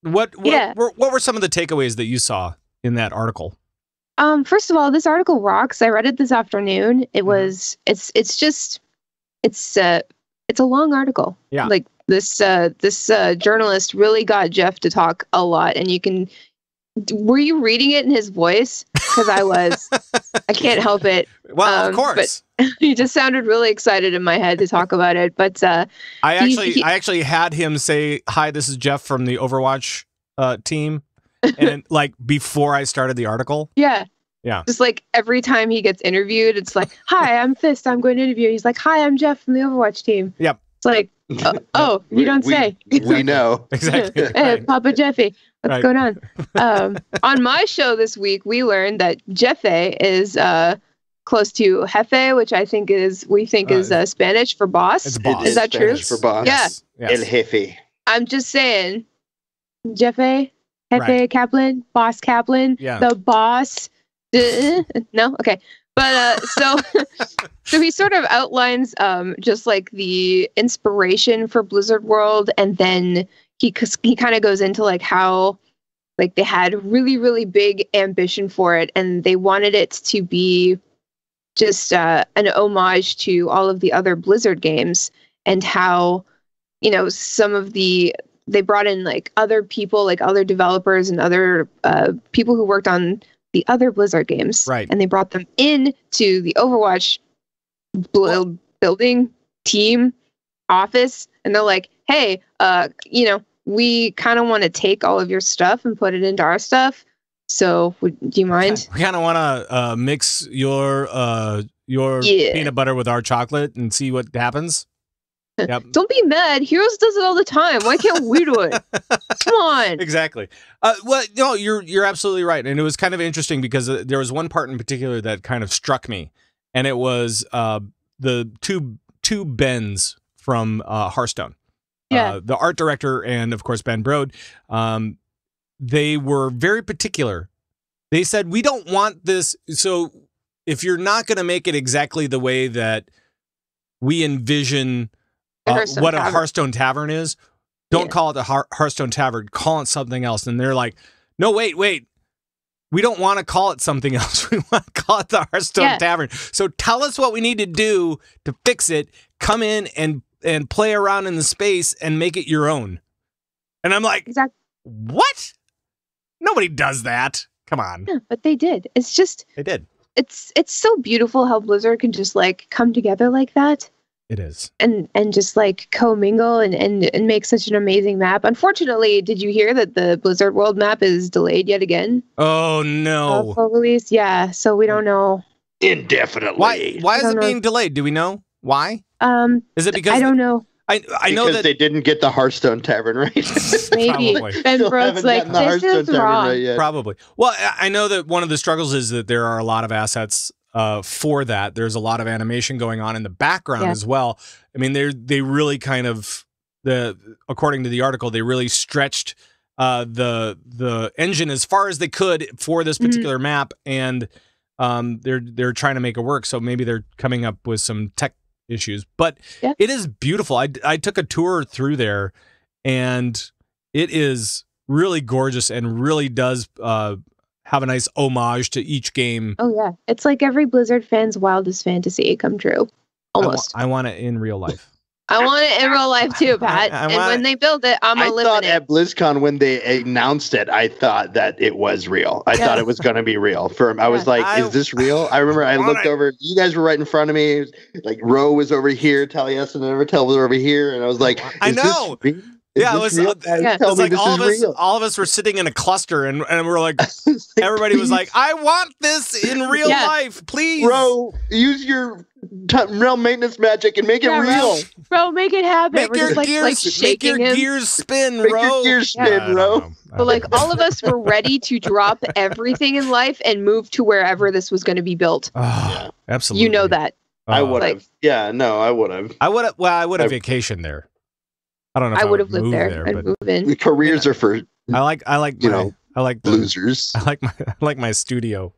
What were some of the takeaways that you saw in that article? First of all, this article rocks. I read it this afternoon. It's a long article. Yeah. Like this journalist really got Jeff to talk a lot, and were you reading it in his voice? Because I was. I can't help it. Well, of course. But he just sounded really excited in my head to talk about it. But I actually had him say, "Hi, this is Jeff from the Overwatch team," and like before I started the article. Yeah. Yeah. Just like every time he gets interviewed, it's like, "Hi, I'm Thyst. I'm going to interview." He's like, "Hi, I'm Jeff from the Overwatch team." Yep. It's like, you don't say. We know. Exactly. Hey, Right. Papa Jeffy, what's going on? On my show this week, we learned that Jeffe is close to jefe, which we think is Spanish for boss. It's boss. Is that true? Spanish for boss. Yeah. El jefe. I'm just saying, jefe, Right. Kaplan, boss Kaplan, the boss. No, okay. But so he sort of outlines just like the inspiration for Blizzard World, and then he kind of goes into like how like they had really, really big ambition for it, and they wanted it to be just an homage to all of the other Blizzard games, and how, you know, they brought in like other people, like other developers and other people who worked on the other Blizzard games, right? And they brought them in to the Overwatch building team office, and they're like, "Hey, you know, we kind of want to take all of your stuff and put it into our stuff. So, do you mind? We kind of want to mix your peanut butter with our chocolate and see what happens." Yep. Don't be mad. Heroes does it all the time. Why can't we do it? Come on. Exactly. Well, no, you're absolutely right, and it was kind of interesting because there was one part in particular that kind of struck me, and it was the two Bens from Hearthstone. Yeah. The art director and of course Ben Brode. They were very particular. They said, "We don't want this. So if you're not going to make it exactly the way that we envision." What a Hearthstone Tavern is, don't call it the Hearthstone Tavern, call it something else. And they're like, no, wait, we don't want to call it something else. We want to call it the Hearthstone Tavern. So tell us what we need to do to fix it. Come in and play around in the space and make it your own. And I'm like, what? Nobody does that. Come on. Yeah, but they did. It's just, they did. It's so beautiful how Blizzard can just like come together like that. It is. And just like commingle and make such an amazing map. Unfortunately, did you hear that the Blizzard World map is delayed yet again? Oh, no. Full release? Yeah, so we don't know. Indefinitely. Why is it being delayed? Do we know why? Is it because... I don't know. I know because that they didn't get the Hearthstone Tavern right. Maybe. Ben Brode's like, this is wrong. Right. Probably. Well, I know that one of the struggles is that there are a lot of assets for that. There's a lot of animation going on in the background as well. I mean, they really kind of, according to the article, they really stretched the engine as far as they could for this particular map, and they're trying to make it work. So maybe they're coming up with some tech issues, but it is beautiful. I took a tour through there, and it is really gorgeous and really does have a nice homage to each game. Oh yeah, it's like every Blizzard fan's wildest fantasy come true, almost. I want it in real life. I want it in real life too, Pat. And when they build it, I'm gonna live in it. I thought at BlizzCon when they announced it, I thought that it was real. I thought it was going to be real. I was like, is this real? I remember I looked over. You guys were right in front of me. Like Ro was over here, Taliesin and Evertel was over here, and I was like, I know. Yeah, it was like all of us were sitting in a cluster, and we're like, everybody was like, I want this in real life, please. Bro, use your realm maintenance magic and make it real. Bro, make it happen. Make your gears spin, Make your gears spin, bro. But like all of us were ready to drop everything in life and move to wherever this was going to be built. Oh, absolutely. You know that. I would have. I would have. I would have vacationed there. I don't know if I would have lived there. I'd move in. The careers are for I like losers. I like my studio.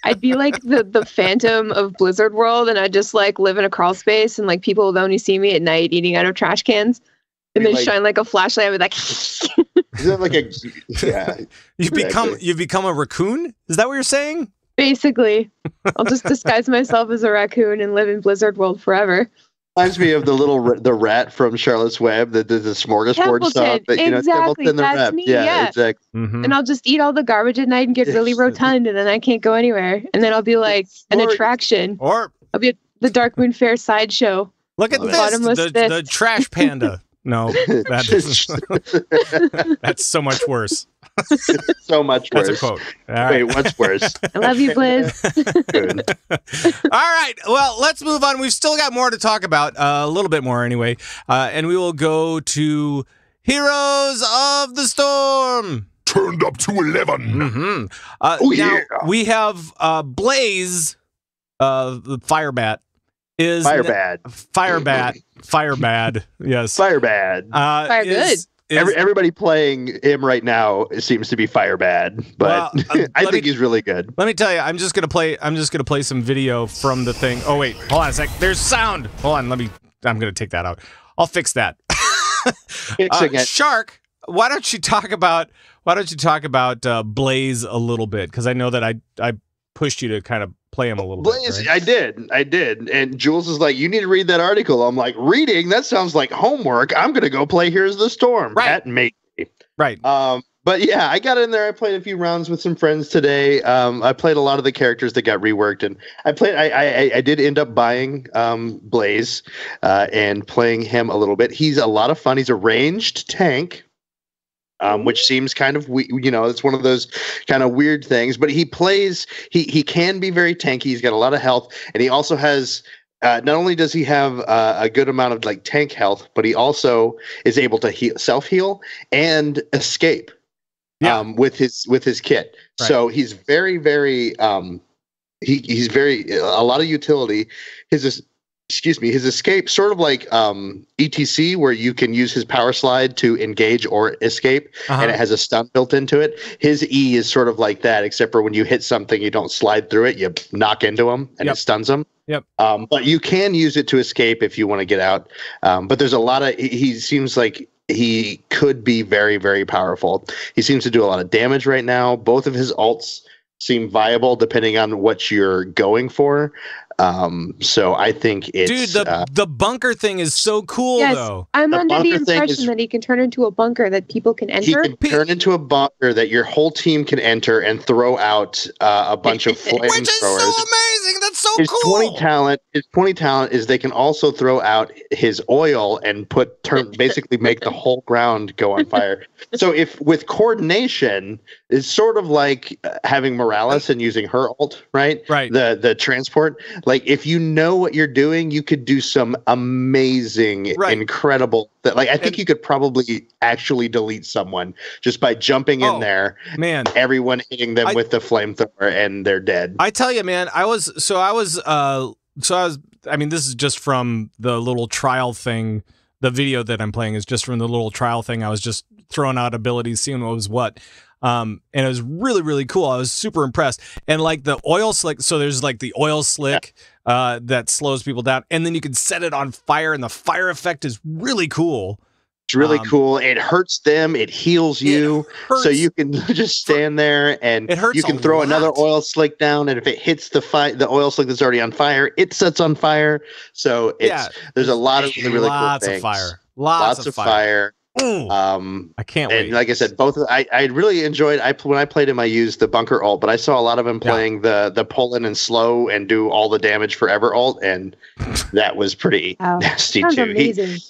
I'd be like the Phantom of Blizzard World, and I'd just like live in a crawl space, and like people would only see me at night eating out of trash cans, and then shine like a flashlight. I'd be like, is that like a You've become a raccoon? Is that what you're saying? Basically, I'll just disguise myself as a raccoon and live in Blizzard World forever. Reminds me of the rat from Charlotte's Web, the smorgasbord stuff. Exactly, that's me. Yeah, exactly. Mm-hmm. And I'll just eat all the garbage at night and get really rotund, and then I can't go anywhere. And then I'll be like an attraction. Or I'll be at the Dark Moon Fair sideshow. Look at this, the trash panda. No, that's so much worse. So much worse. That's a quote. Wait, what's worse? I love you, Blizz. All right. Well, let's move on. We've still got more to talk about, a little bit more anyway. And we will go to Heroes of the Storm. Turned up to 11. Mm-hmm. Now, we have Blaze the Firebat is Firebat. Firebat. Yes. Firebat. Fire good. Everybody playing him right now seems to be Firebad, but I think he's really good. Let me tell you, I'm just gonna play some video from the thing. Oh wait, hold on a sec. There's sound. Hold on, I'm gonna take that out. I'll fix that. Shark, why don't you talk about Blaze a little bit? Because I know that I pushed you to kind of play him a little bit. Right? I did. And Jules is like, you need to read that article. I'm like, reading? That sounds like homework. I'm going to go play Here's the Storm. Right. That made me. Right. But yeah, I got in there. I played a few rounds with some friends today. I played a lot of the characters that got reworked, and I did end up buying Blaze and playing him a little bit. He's a lot of fun. He's a ranged tank. Which seems kind of, it's one of those kind of weird things, but he can be very tanky. He's got a lot of health, and he also has, not only does he have a good amount of like tank health, but he also is able to self-heal and escape with his kit. Right. So he's very, very, he's very, a lot of utility. His escape, sort of like ETC, where you can use his power slide to engage or escape, and it has a stun built into it. His E is sort of like that, except for when you hit something, you don't slide through it, you knock into him, and it stuns him. Yep. But you can use it to escape if you want to get out. But there's a lot of, he seems like he could be very, very powerful. He seems to do a lot of damage right now. Both of his ults seem viable depending on what you're going for. So I think it's... Dude, the bunker thing is so cool, though. I'm under the impression that he can turn into a bunker that people can enter. He can turn into a bunker that your whole team can enter and throw out a bunch of flamethrowers. Which is so amazing! That's so cool! His 20 talent is they can also throw out his oil and basically make the whole ground go on fire. So if with coordination, it's sort of like having Morales and using her ult, right? Right. The transport. Like, if you know what you're doing, you could do some amazing, incredible... I think you could probably actually delete someone just by jumping in there. Man. Everyone hitting them with the flamethrower, and they're dead. I tell you, man, I mean, this is just from the little trial thing. The video that I'm playing is just from the little trial thing. I was just throwing out abilities, seeing what was what. And it was really, really cool. I was super impressed. And like the oil slick, so there's like the oil slick that slows people down, and then you can set it on fire, and the fire effect is really cool. It's really cool. It hurts them. It heals you. So you can just stand there, and you can throw another oil slick down, and if it hits the oil slick that's already on fire, it sets on fire. So there's a lot of really cool things. Lots of fire. I can't wait. And like I said, I really enjoyed. When I played him, I used the bunker ult, but I saw a lot of him playing the pull in and slow and do all the damage forever ult, and that was pretty nasty too. Amazing.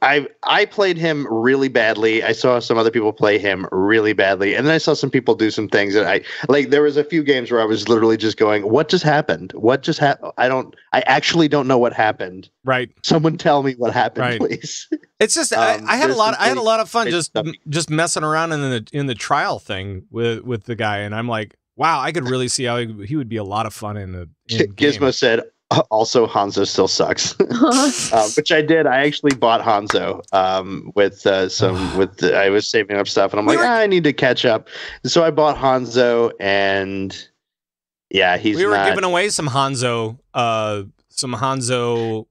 I played him really badly. I saw some other people play him really badly, and then I saw some people do some things that I like. There was a few games where I was literally just going, "What just happened? What just happened? I actually don't know what happened." Right. Someone tell me what happened, please. It's just I had a lot of fun just messing around in the trial thing with the guy, and I'm like, wow, I could really see how he would be a lot of fun in the Gizmo game. said, also Hanzo still sucks, which I did. I actually bought Hanzo I was saving up stuff, and I'm I need to catch up. So I bought Hanzo, and we were giving away some Hanzo.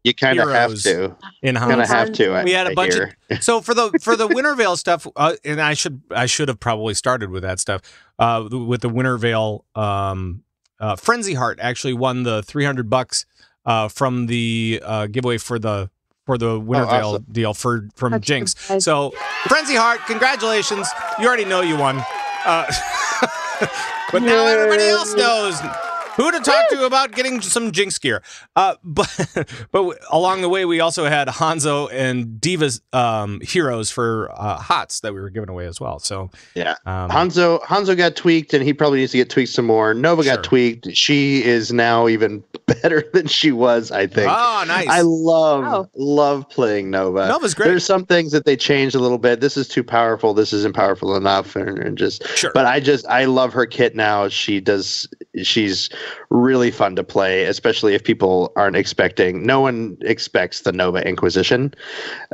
You kind of have to. We had a bunch of. So for the Wintervale stuff, and I should have probably started with that stuff. With the Wintervale, Frenzy Heart actually won the $300 from the giveaway for the Wintervale deal from Jinx. So Frenzy Heart, congratulations! You already know you won, but now everybody else knows who to talk to about getting some Jinx gear. But along the way, we also had Hanzo and Diva's heroes for HOTS that we were giving away as well. So Hanzo got tweaked, and he probably needs to get tweaked some more. Nova got tweaked. She is now even better than she was, I think. Oh, nice. I love playing Nova. Nova's great. There's some things that they changed a little bit. This is too powerful. This isn't powerful enough. And just, but I love her kit now. She does. she's really fun to play, especially if people aren't expecting. No one expects the Nova Inquisition.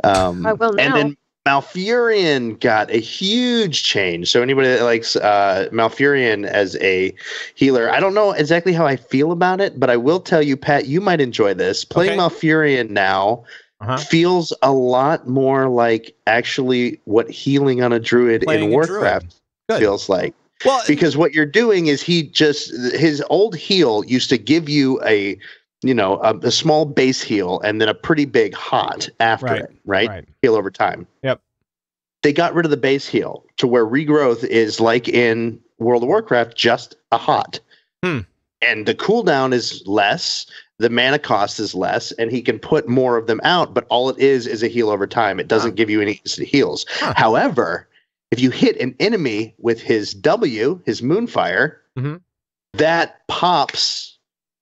I will now. And then Malfurion got a huge change. So anybody that likes Malfurion as a healer, I don't know exactly how I feel about it, but I will tell you, Pat, you might enjoy this. Playing Malfurion now feels a lot more like actually what healing on a druid in Warcraft feels like. Well, because what you're doing is his old heal used to give you a small base heal and then a pretty big hot after it, right? Heal over time. Yep. They got rid of the base heal to where regrowth is like in World of Warcraft, just a hot. And the cooldown is less, the mana cost is less, and he can put more of them out, but all it is a heal over time. It doesn't give you any instant heals. However, if you hit an enemy with his W, his Moonfire, that pops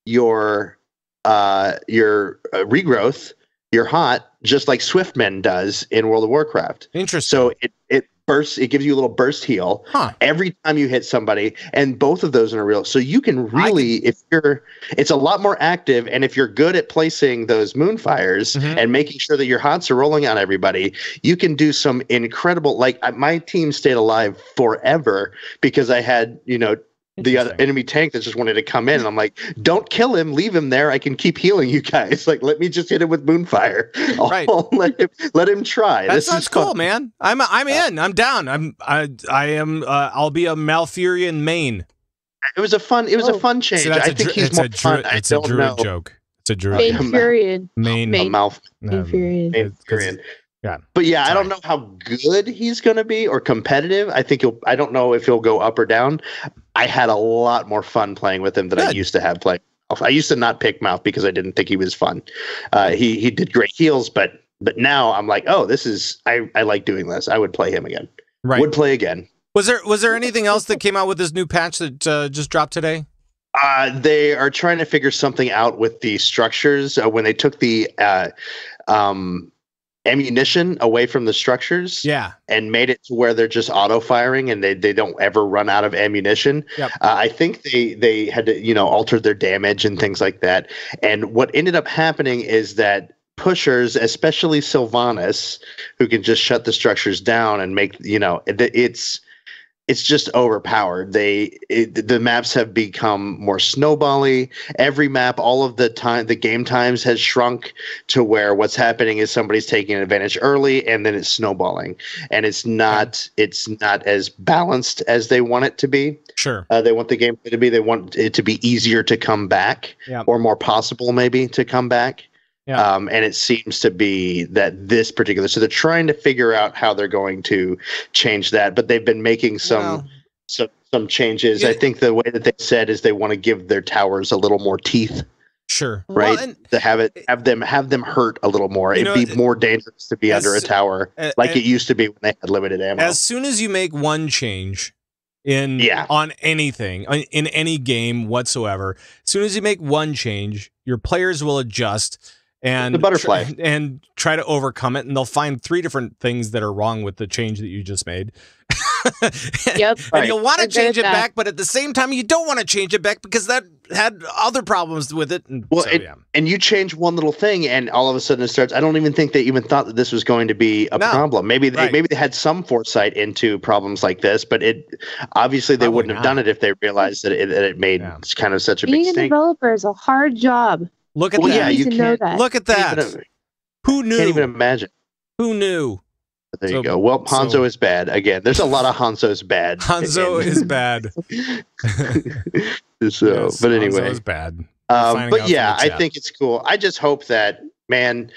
your regrowth, your hot, just like Swiftman does in World of Warcraft. Interesting. So it bursts, it gives you a little burst heal every time you hit somebody, and both of those are real. So you can really, it's a lot more active, and if you're good at placing those Moonfires and making sure that your hots are rolling on everybody, you can do some incredible, like my team stayed alive forever because I had, the other enemy tank that just wanted to come in, and I'm like, don't kill him, leave him there. I can keep healing you guys. Like, let me just hit him with Moonfire. Let him try. That sounds cool, man. I'm in. I'm down. I'll be a Malfurion main. It was a fun change. So I think he's more fun. It's a druid joke. It's a druid. Malfurion. Malfurion. Yeah. But yeah, I don't know how good he's going to be or competitive. I don't know if he'll go up or down. I had a lot more fun playing with him than I used to have playing. I used to not pick Mouth because I didn't think he was fun. He did great heals, but now I'm like, oh, I like doing this. I would play him again. Right. Would play again. Was there anything else that came out with this new patch that just dropped today? They are trying to figure something out with the structures. When they took the ammunition away from the structures and made it to where they're just auto firing and they don't ever run out of ammunition. I think they had to, alter their damage and things like that. And what ended up happening is that pushers, especially Sylvanas, who can just shut the structures down and make, it's just overpowered. The maps have become more snowbally. Every map, all of the time, the game times has shrunk to where what's happening is somebody's taking advantage early, and then it's snowballing, and it's not as balanced as they want it to be. Sure, they want the game to be. They want it to be easier to come back, or more possible maybe to come back. And it seems to be that this particular, so they're trying to figure out how they're going to change that, but they've been making some changes. I think the way that they said is they want to give their towers a little more teeth. Sure. Right. Well, to have them hurt a little more. It'd be more dangerous to be under a tower like it used to be when they had limited ammo. As soon as you make one change on anything, in any game whatsoever, as soon as you make one change, your players will adjust and the butterfly and try to overcome it, and they'll find 3 different things that are wrong with the change that you just made. And you'll want to change it back, but at the same time you don't want to change it back because that had other problems with it. And you change one little thing and all of a sudden it starts. I don't even think they even thought that this was going to be a problem. Maybe they had some foresight into problems like this, but obviously they wouldn't have done it if they realized that it made kind of such a big mistake. Being a developer is a hard job. Look at that. Yeah, you know that. Look at that. Who knew? Can't even imagine. Who knew? But there you go. Well, Hanzo is bad. Again, there's a lot of Hanzo's bad. Hanzo is bad. But anyway. Hanzo is bad. But yeah, I think it's cool. I just hope that, man,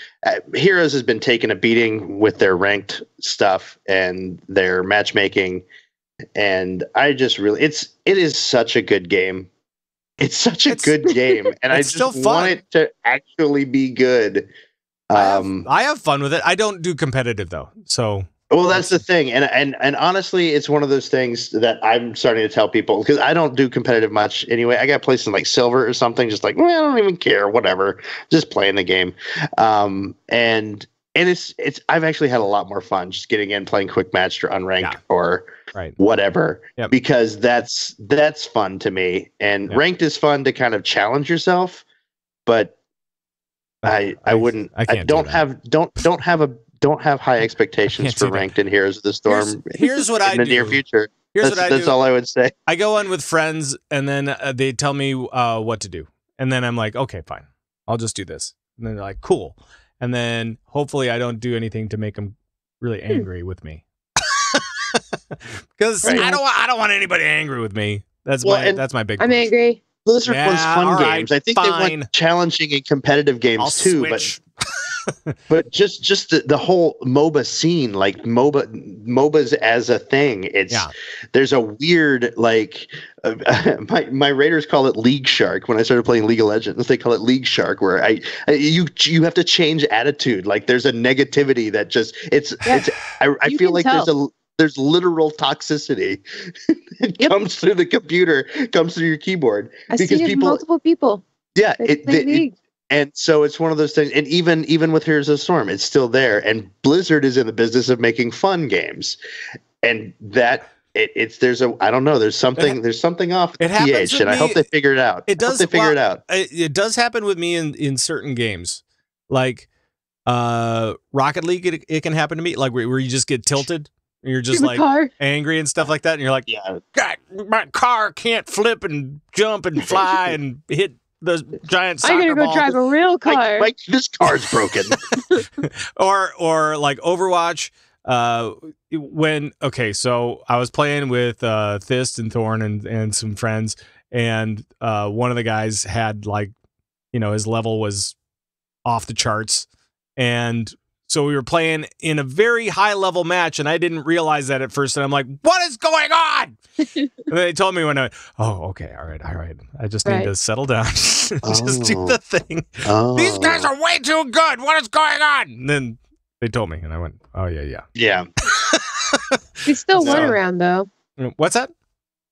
Heroes has been taking a beating with their ranked stuff and their matchmaking. And I just it is such a good game. It's such a good game, and I just want it to actually be good. I have fun with it. I don't do competitive though, so. Well, that's the thing, and honestly, it's one of those things that I'm starting to tell people because I don't do competitive much anyway. I got placed in like silver or something, just like, well, I don't even care, whatever, just playing the game. And it's I've actually had a lot more fun just getting in, playing quick match or unranked or whatever, Yep. because that's fun to me. And ranked is fun to kind of challenge yourself, but I don't have high expectations for ranked in Heroes of the Storm. Here's what I do in the near future. That's all I would say. I go on with friends, and then they tell me what to do, and then I'm like, okay, fine, I'll just do this. And then they're like, cool. And then hopefully I don't do anything to make them really angry with me, because I don't want anybody angry with me. That's my big. I'm angry. Blizzard wants fun games. I think they want challenging and competitive games too, but just the whole MOBA scene, like MOBAs as a thing. There's a weird my Raiders call it League Shark. When I started playing League of Legends, they call it League Shark, where you have to change attitude. Like there's a negativity that just I feel like there's literal toxicity that comes through the computer, comes through your keyboard. I see it multiple people. Yeah, and so it's one of those things. And even with Heroes of the Storm, it's still there. And Blizzard is in the business of making fun games, and that there's something off with TH, and I hope they figure it out. It does happen with me in certain games, like Rocket League. It can happen to me, like where you just get tilted. You're just like angry and stuff like that, and you're like, God, my car can't flip and jump and fly and hit the giant soccer ball. I'm gonna go drive a real car. Like this car's broken. or like Overwatch. So I was playing with Thyst and Thorn and some friends, and one of the guys had his level was off the charts, and so we were playing in a very high level match, and I didn't realize that at first. And I'm like, "What is going on?" And they told me when "Oh, okay, all right. I just need to settle down, just do the thing. These guys are way too good. What is going on?" And then they told me, and I went, "Oh yeah." We still won around though. What's that?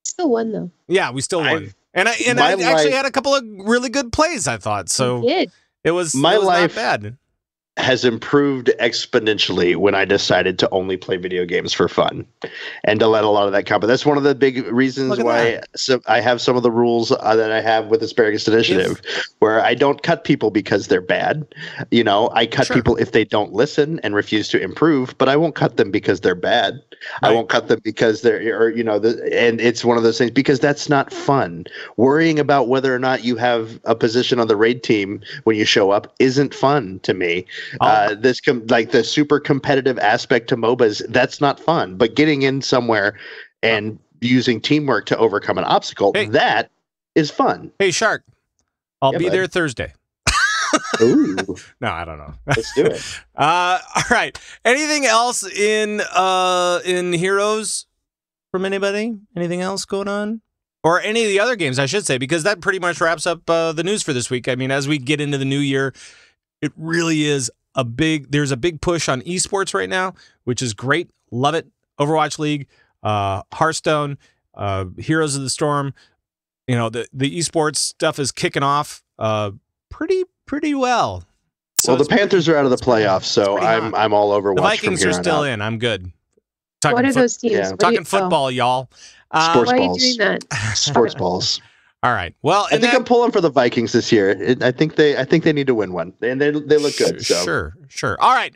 Still won though. Yeah, we still won, and I actually had a couple of really good plays. I thought so. It was not bad. Has improved exponentially when I decided to only play video games for fun and to let a lot of that come. But that's one of the big reasons why I have some of the rules that I have with Asparagus Initiative, where I don't cut people because they're bad. I cut people if they don't listen and refuse to improve, but I won't cut them because they're bad. Right. I won't cut them because and it's one of those things, because that's not fun. Worrying about whether or not you have a position on the raid team when you show up isn't fun to me. The super competitive aspect to MOBAs, that's not fun. But getting in somewhere and using teamwork to overcome an obstacle, that is fun. Hey, Shark, I'll be there Thursday. Ooh. No, I don't know. Let's do it. All right. Anything else in Heroes from anybody? Anything else going on? Or any of the other games, I should say, because that pretty much wraps up the news for this week. I mean, as we get into the new year, it really is there's a big push on esports right now, which is great. Love it. Overwatch League, Hearthstone, Heroes of the Storm. The esports stuff is kicking off pretty well. So the Panthers are out of the playoffs, so I'm all Overwatch. The Vikings are still in. I'm good. What are those teams? Yeah. Talking football, y'all. Sports balls. Why are you doing that? Sports balls. All right. Well, I think I'm pulling for the Vikings this year. I think they need to win one, and they look good. So. Sure. All right.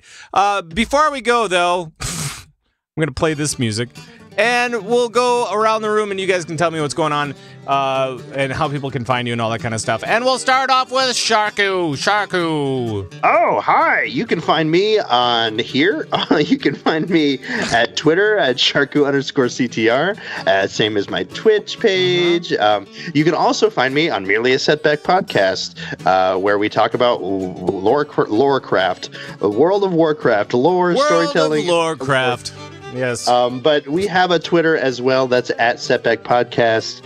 Before we go, though, I'm going to play this music, and we'll go around the room, and you guys can tell me what's going on, and how people can find you and all that kind of stuff. And we'll start off with Sharku. Oh, hi. You can find me on here. You can find me at Twitter at Sharku_CTR, same as my Twitch page. You can also find me on Merely a Setback podcast, where we talk about lorecraft, World of Warcraft, storytelling. World of Lorecraft. Yes. But we have a Twitter as well. That's at Setback Podcast.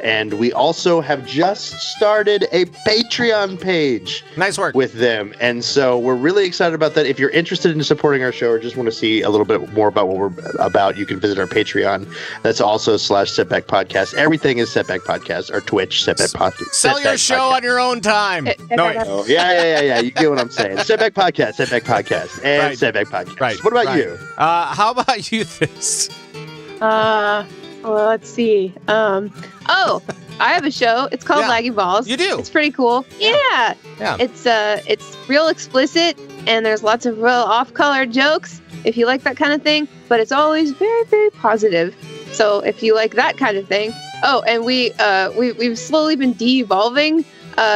And we also have just started a Patreon page. Nice work. With them. And so we're really excited about that. If you're interested in supporting our show or just want to see a little bit more about what we're about, you can visit our Patreon. That's also /Setback Podcast. Everything is Setback Podcast. Our Twitch, Setback Podcast. Sell your show on your own time. No, yeah. You get what I'm saying. Setback Podcast, and Setback Podcast. Right. Setback Podcast. Right. What about you? How about you, Thyst? Well, let's see. Oh, I have a show. It's called Laggy Balls. You do? It's pretty cool. Yeah. It's real explicit, and there's lots of real off-color jokes if you like that kind of thing. But it's always very, very positive. So if you like that kind of thing. Oh, and we've slowly been de-evolving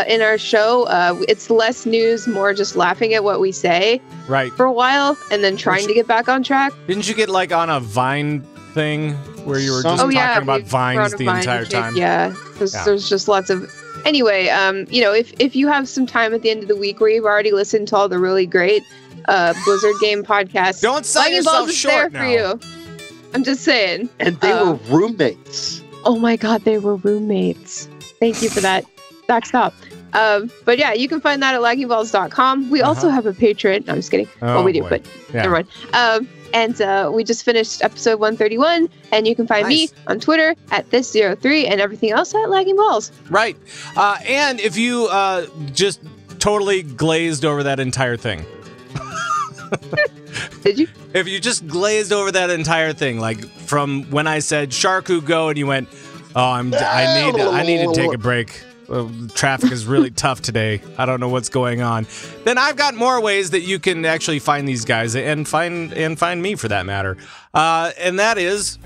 in our show. It's less news, more just laughing at what we say. Right. For a while, and then trying to get back on track. Didn't you get like on a Vine thing where you were just talking about vines the entire time? Yeah, there's just lots of. Anyway, if you have some time at the end of the week where you've already listened to all the really great Blizzard game podcasts, don't sell yourself short now. For you. I'm just saying. And they were roommates. Oh my God, they were roommates. Thank you for that. Backstop. But yeah, you can find that at laggyballs.com. We also have a Patreon. No, I'm just kidding. Well, we do, but never mind. And we just finished episode 131, and you can find me on Twitter at Thyst03 and everything else at Laggy Balls. Right. And if you just totally glazed over that entire thing. Did you? If you just glazed over that entire thing, like from when I said Sharku go and you went, oh, I need to take a break. Traffic is really tough today. I don't know what's going on. Then I've got more ways that you can actually find these guys and find me for that matter. And that is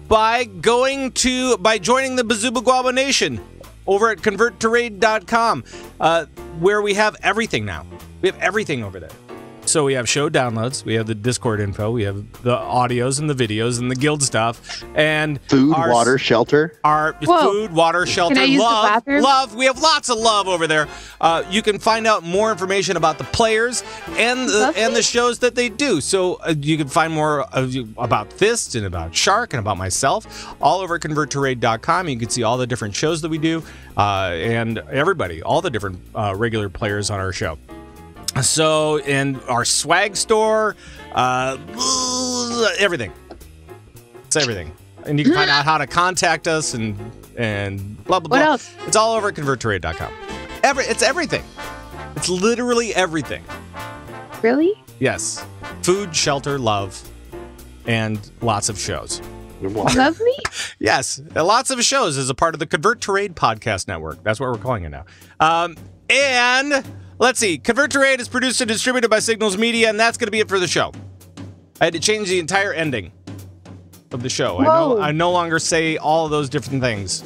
by joining the Bazooba Nation over at converttoraid.com, where we have everything now. We have everything over there. So we have show downloads, we have the Discord info, we have the audios and the videos and the guild stuff, and food, water, shelter. Our food, water, shelter, can I use the bathroom? Love. We have lots of love over there. You can find out more information about the players and the shows that they do. So you can find more about Thyst and about Shark and about myself all over converttoraid.com. You can see all the different shows that we do and everybody, all the different regular players on our show. So, in our swag store, everything. It's everything. And you can find out how to contact us and blah, blah, blah. What else? It's all over at converttoraid.com. It's everything. It's literally everything. Really? Yes. Food, shelter, love, and lots of shows. Love me? Yes. Lots of shows as a part of the Convert to Raid podcast network. That's what we're calling it now. And... let's see. Convert to Raid is produced and distributed by Signals Media, and that's going to be it for the show. I had to change the entire ending of the show. I no longer say all of those different things.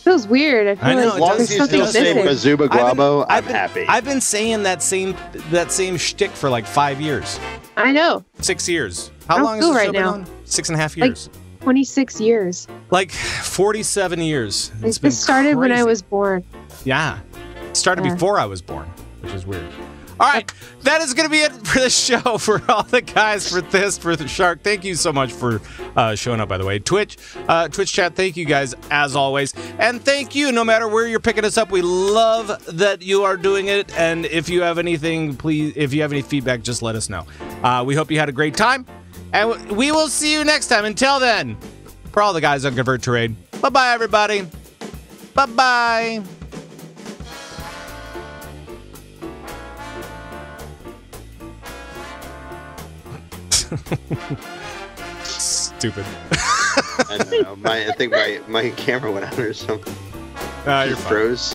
Feels weird. I feel as long as you still say Bazooba Guabo, I'm happy. I've been saying that same shtick for like 5 years. I know. 6 years. How long is the show been on? 6.5 years. Like 26 years. Like 47 years. This started when I was born. Yeah. It started before I was born. Which is weird. All right, that is going to be it for the show. For all the guys, for this, for the Shark, thank you so much for showing up, by the way. Twitch chat, thank you guys, as always. And thank you, no matter where you're picking us up. We love that you are doing it. And if you have anything, please, if you have any feedback, just let us know. We hope you had a great time. And we will see you next time. Until then, for all the guys on Convert to Raid, bye-bye, everybody. Bye-bye. Stupid. I don't know. I think my camera went out or something. You're fine. Froze.